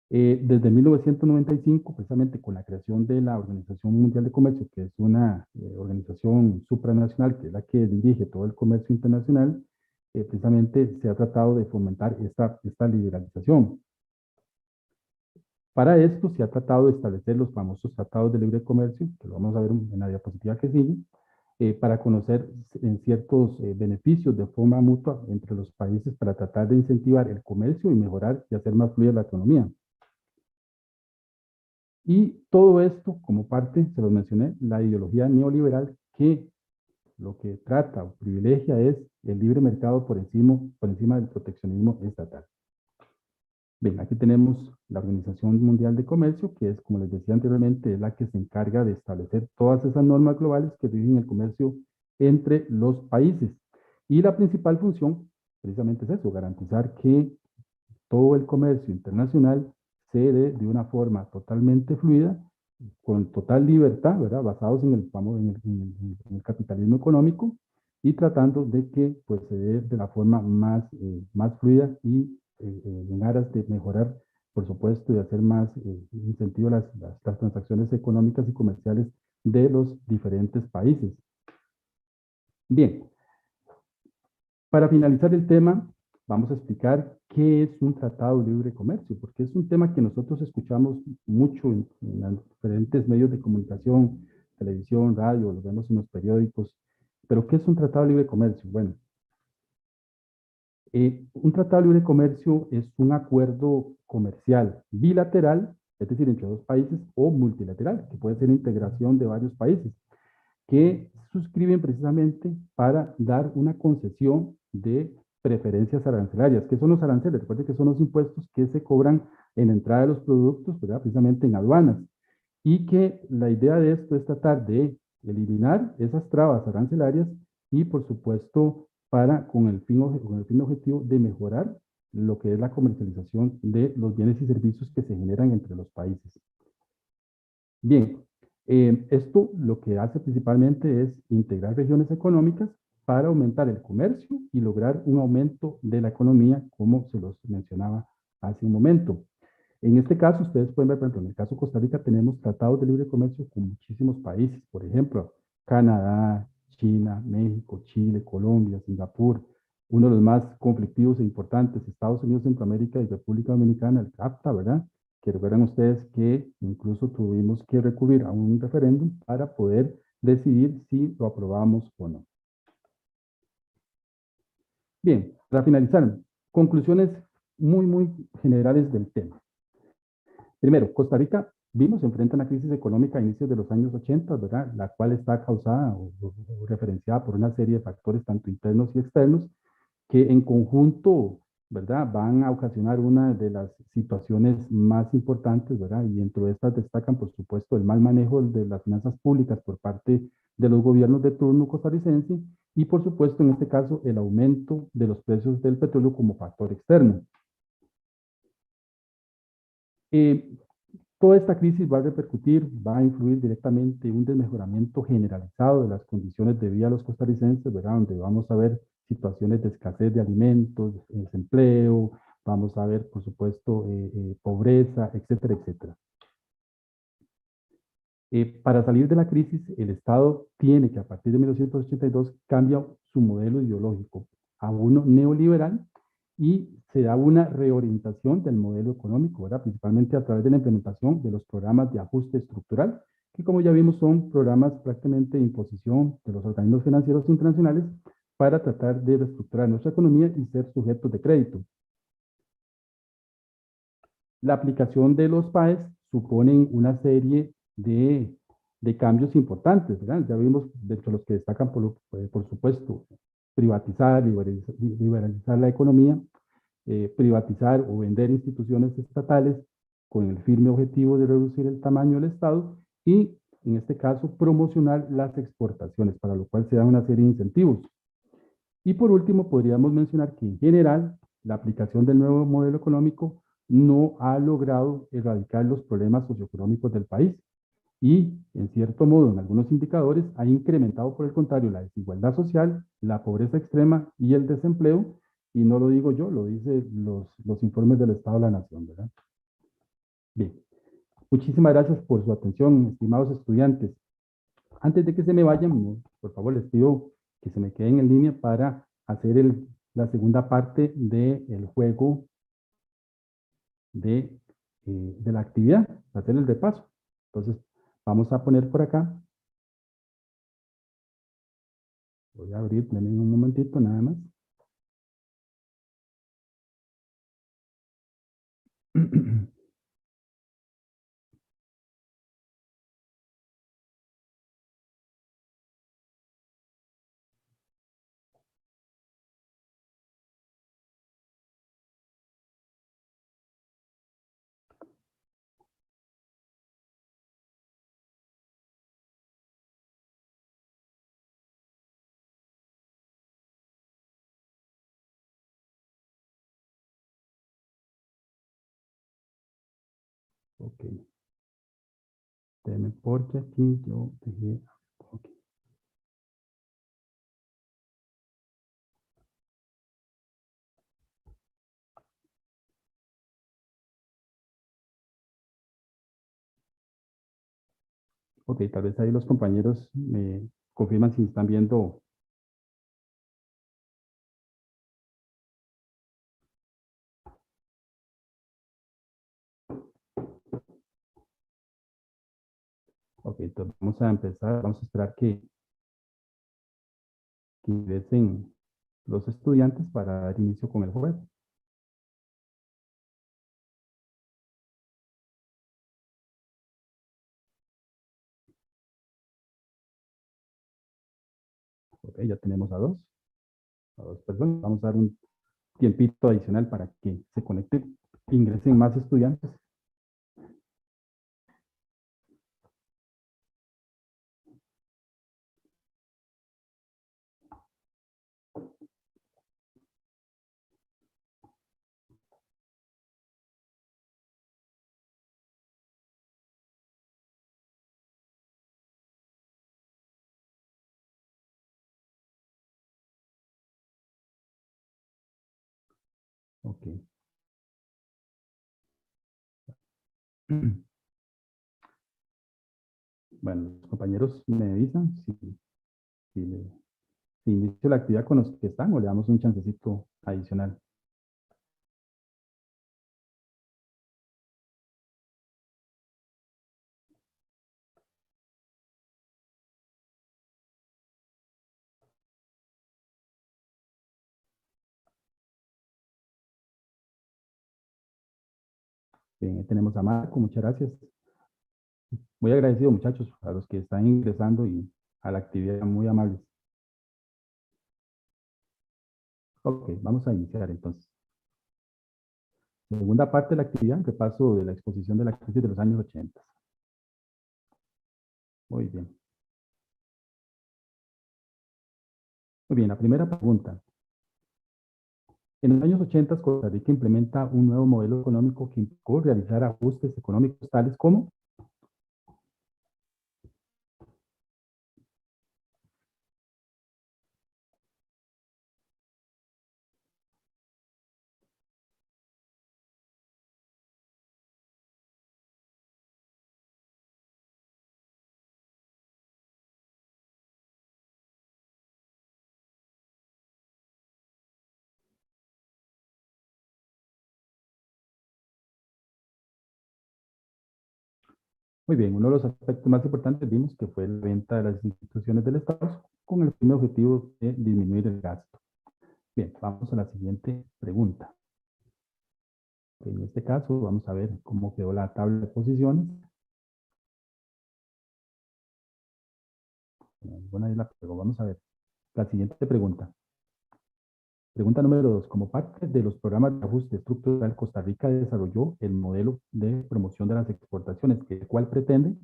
S1: Desde 1995, precisamente con la creación de la Organización Mundial de Comercio, que es una organización supranacional, que es la que dirige todo el comercio internacional, precisamente se ha tratado de fomentar esta liberalización. Para esto se ha tratado de establecer los famosos tratados de libre comercio, que lo vamos a ver en la diapositiva que sigue, para conocer en ciertos beneficios de forma mutua entre los países para tratar de incentivar el comercio y mejorar y hacer más fluida la economía. Y todo esto, como parte, se lo mencioné, la ideología neoliberal que lo que trata o privilegia es el libre mercado por encima del proteccionismo estatal. Bien, aquí tenemos la Organización Mundial de Comercio, que es, como les decía anteriormente, es la que se encarga de establecer todas esas normas globales que rigen el comercio entre los países. Y la principal función, precisamente es eso, garantizar que todo el comercio internacional se dé de una forma totalmente fluida, con total libertad, ¿verdad? Basados en el capitalismo económico y tratando de que pues, se dé de la forma más fluida y en aras de mejorar, por supuesto, y hacer más incentivo las transacciones económicas y comerciales de los diferentes países. Bien, para finalizar el tema, vamos a explicar qué es un tratado de libre comercio, porque es un tema que nosotros escuchamos mucho en los diferentes medios de comunicación, televisión, radio, lo vemos en los periódicos. Pero, ¿qué es un tratado de libre comercio? Bueno, un tratado de libre comercio es un acuerdo comercial bilateral, es decir, entre dos países, o multilateral, que puede ser integración de varios países, que suscriben precisamente para dar una concesión de preferencias arancelarias. ¿Qué son los aranceles? Recuerden que son los impuestos que se cobran en la entrada de los productos, ¿verdad? Precisamente en aduanas. Y que la idea de esto es tratar de eliminar esas trabas arancelarias y, por supuesto, con con el fin objetivo de mejorar lo que es la comercialización de los bienes y servicios que se generan entre los países. Bien, esto lo que hace principalmente es integrar regiones económicas para aumentar el comercio y lograr un aumento de la economía, como se los mencionaba hace un momento. En este caso, ustedes pueden ver, por ejemplo, en el caso de Costa Rica tenemos tratados de libre comercio con muchísimos países, por ejemplo, Canadá, China, México, Chile, Colombia, Singapur, uno de los más conflictivos e importantes, Estados Unidos, Centroamérica y República Dominicana, el CAFTA, ¿verdad? Que recuerdan ustedes que incluso tuvimos que recurrir a un referéndum para poder decidir si lo aprobamos o no. Bien, para finalizar, conclusiones muy generales del tema. Primero, Costa Rica, vimos, se enfrenta a una crisis económica a inicios de los años 80, ¿verdad? La cual está causada o referenciada por una serie de factores, tanto internos y externos, que en conjunto, ¿verdad? Van a ocasionar una de las situaciones más importantes, ¿verdad? Y dentro de estas destacan, por supuesto, el mal manejo de las finanzas públicas por parte de los gobiernos de turno costarricense y, por supuesto, en este caso, el aumento de los precios del petróleo como factor externo. Eh, Toda esta crisis va a repercutir, va a influir directamente en un desmejoramiento generalizado de las condiciones de vida de los costarricenses, ¿verdad? Donde vamos a ver situaciones de escasez de alimentos, desempleo, vamos a ver, por supuesto, pobreza, etcétera, etcétera. Para salir de la crisis, el Estado tiene que, a partir de 1982, cambia su modelo ideológico a uno neoliberal y se da una reorientación del modelo económico, ¿verdad? Principalmente a través de la implementación de los programas de ajuste estructural, que como ya vimos son programas prácticamente de imposición de los organismos financieros internacionales para tratar de reestructurar nuestra economía y ser sujetos de crédito. La aplicación de los PAES suponen una serie de cambios importantes, ¿verdad? Ya vimos, de hecho, los que destacan, por supuesto, privatizar, liberalizar la economía, privatizar o vender instituciones estatales con el firme objetivo de reducir el tamaño del Estado y, en este caso, promocionar las exportaciones, para lo cual se da una serie de incentivos. Y por último, podríamos mencionar que en general la aplicación del nuevo modelo económico no ha logrado erradicar los problemas socioeconómicos del país y, en cierto modo, en algunos indicadores, ha incrementado, por el contrario, la desigualdad social, la pobreza extrema y el desempleo, y no lo digo yo, lo dicen los informes del Estado de la Nación, ¿verdad? Bien, muchísimas gracias por su atención, estimados estudiantes. Antes de que se me vayan, por favor, les pido que se me queden en línea para hacer la segunda parte del juego de, de la actividad, hacer el repaso. Entonces, vamos a poner por acá. Voy a abrir, denme un momentito nada más. Ok, denme porque aquí yo dejé. Ok, ok, tal vez ahí los compañeros me confirman si están viendo. Ok, entonces vamos a empezar, vamos a esperar que ingresen los estudiantes para dar inicio con el juego. Ok, ya tenemos a dos personas. Vamos a dar tiempito adicional para que se conecten, ingresen más estudiantes. Ok. Bueno, los compañeros me avisan si, si inicio la actividad con los que están o le damos un chancecito adicional. Bien, ahí tenemos a Marco, muchas gracias. Muy agradecido, muchachos, a los que están ingresando y a la actividad, muy amables. Ok, vamos a iniciar entonces. Segunda parte de la actividad, repaso de la exposición de la crisis de los años 80. Muy bien. Muy bien, la primera pregunta. En los años 80, Costa Rica implementa un nuevo modelo económico que implicó realizar ajustes económicos tales como. Muy bien, uno de los aspectos más importantes vimos que fue la venta de las instituciones del Estado con el primer objetivo de disminuir el gasto. Bien, vamos a la siguiente pregunta. En este caso, vamos a ver cómo quedó la tabla de posiciones. Bueno, ahí la pegó. Vamos a ver la siguiente pregunta. Pregunta número 2. Como parte de los programas de ajuste estructural, Costa Rica desarrolló el modelo de promoción de las exportaciones, el cual pretende.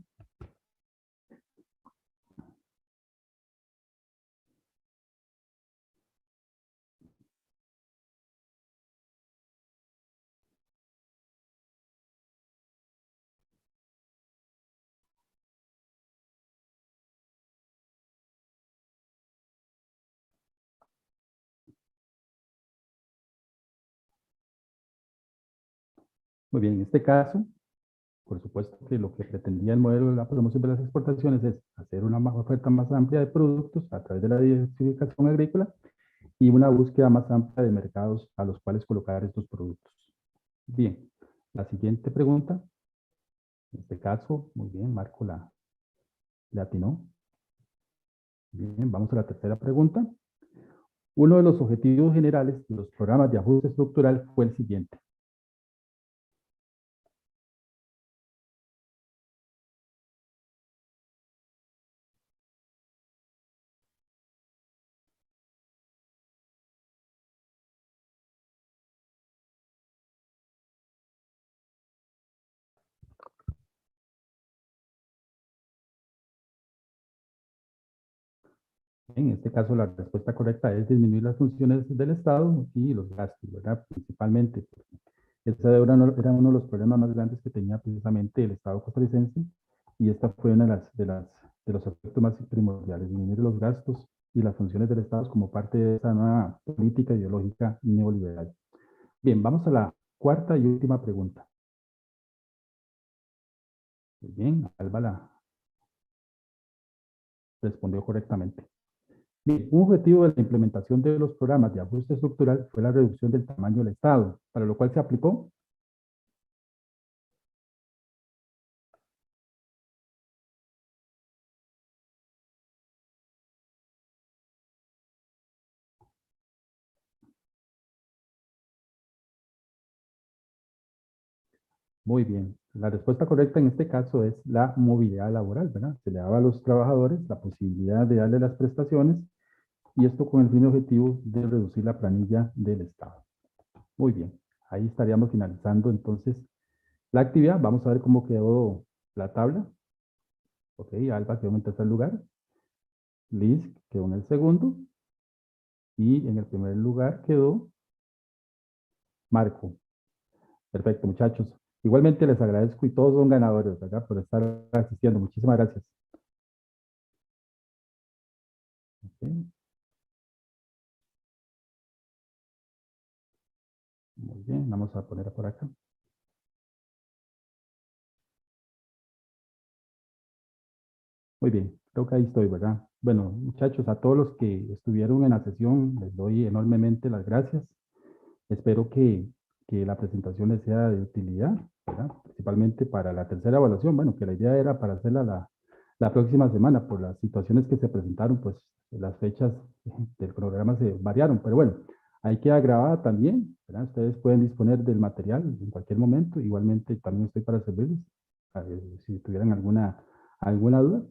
S1: Muy bien, en este caso, por supuesto que lo que pretendía el modelo de la promoción de las exportaciones es hacer una oferta más amplia de productos a través de la diversificación agrícola y una búsqueda más amplia de mercados a los cuales colocar estos productos. Bien, la siguiente pregunta, en este caso, muy bien, Marco la atinó. Bien, vamos a la tercera pregunta. Uno de los objetivos generales de los programas de ajuste estructural fue el siguiente. En este caso, la respuesta correcta es disminuir las funciones del Estado y los gastos, ¿verdad? Principalmente. Ese era uno de los problemas más grandes que tenía precisamente el Estado costarricense y esta fue una de los aspectos más primordiales, disminuir los gastos y las funciones del Estado como parte de esa nueva política ideológica neoliberal. Bien, vamos a la cuarta y última pregunta. Muy bien, Alba la respondió correctamente. Bien, un objetivo de la implementación de los programas de ajuste estructural fue la reducción del tamaño del Estado, para lo cual se aplicó. Muy bien. La respuesta correcta en este caso es la movilidad laboral, ¿verdad? Se le daba a los trabajadores la posibilidad de darle las prestaciones y esto con el fin objetivo de reducir la planilla del Estado. Muy bien. Ahí estaríamos finalizando entonces la actividad. Vamos a ver cómo quedó la tabla. Ok, Alba quedó en el tercer lugar. Liz quedó en el segundo. Y en el primer lugar quedó Marco. Perfecto, muchachos. Igualmente les agradezco y todos son ganadores, ¿verdad? Por estar asistiendo. Muchísimas gracias. Ok, muy bien, vamos a poner por acá. Muy bien, creo que ahí estoy, ¿verdad? Bueno, muchachos, a todos los que estuvieron en la sesión, les doy enormemente las gracias. Espero que la presentación les sea de utilidad, ¿verdad? Principalmente para la tercera evaluación. Bueno, que la idea era para hacerla la próxima semana. Por las situaciones que se presentaron, pues las fechas del programa se variaron. Pero bueno, ahí queda grabada también, ¿verdad? Ustedes pueden disponer del material en cualquier momento. Igualmente también estoy para servirles, si tuvieran alguna duda.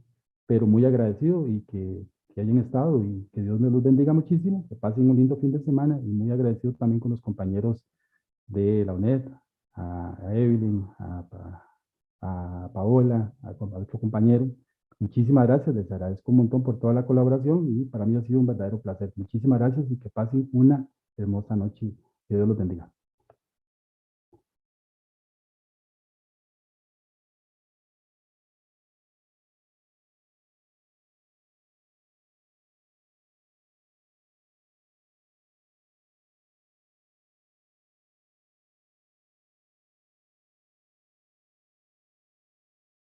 S1: Pero muy agradecido y que hayan estado y que Dios me los bendiga muchísimo, que pasen un lindo fin de semana y muy agradecido también con los compañeros de la UNED, a Evelyn, a Paola, a otro compañero. Muchísimas gracias, les agradezco un montón por toda la colaboración y para mí ha sido un verdadero placer. Muchísimas gracias y que pasen una hermosa noche. Que Dios los bendiga.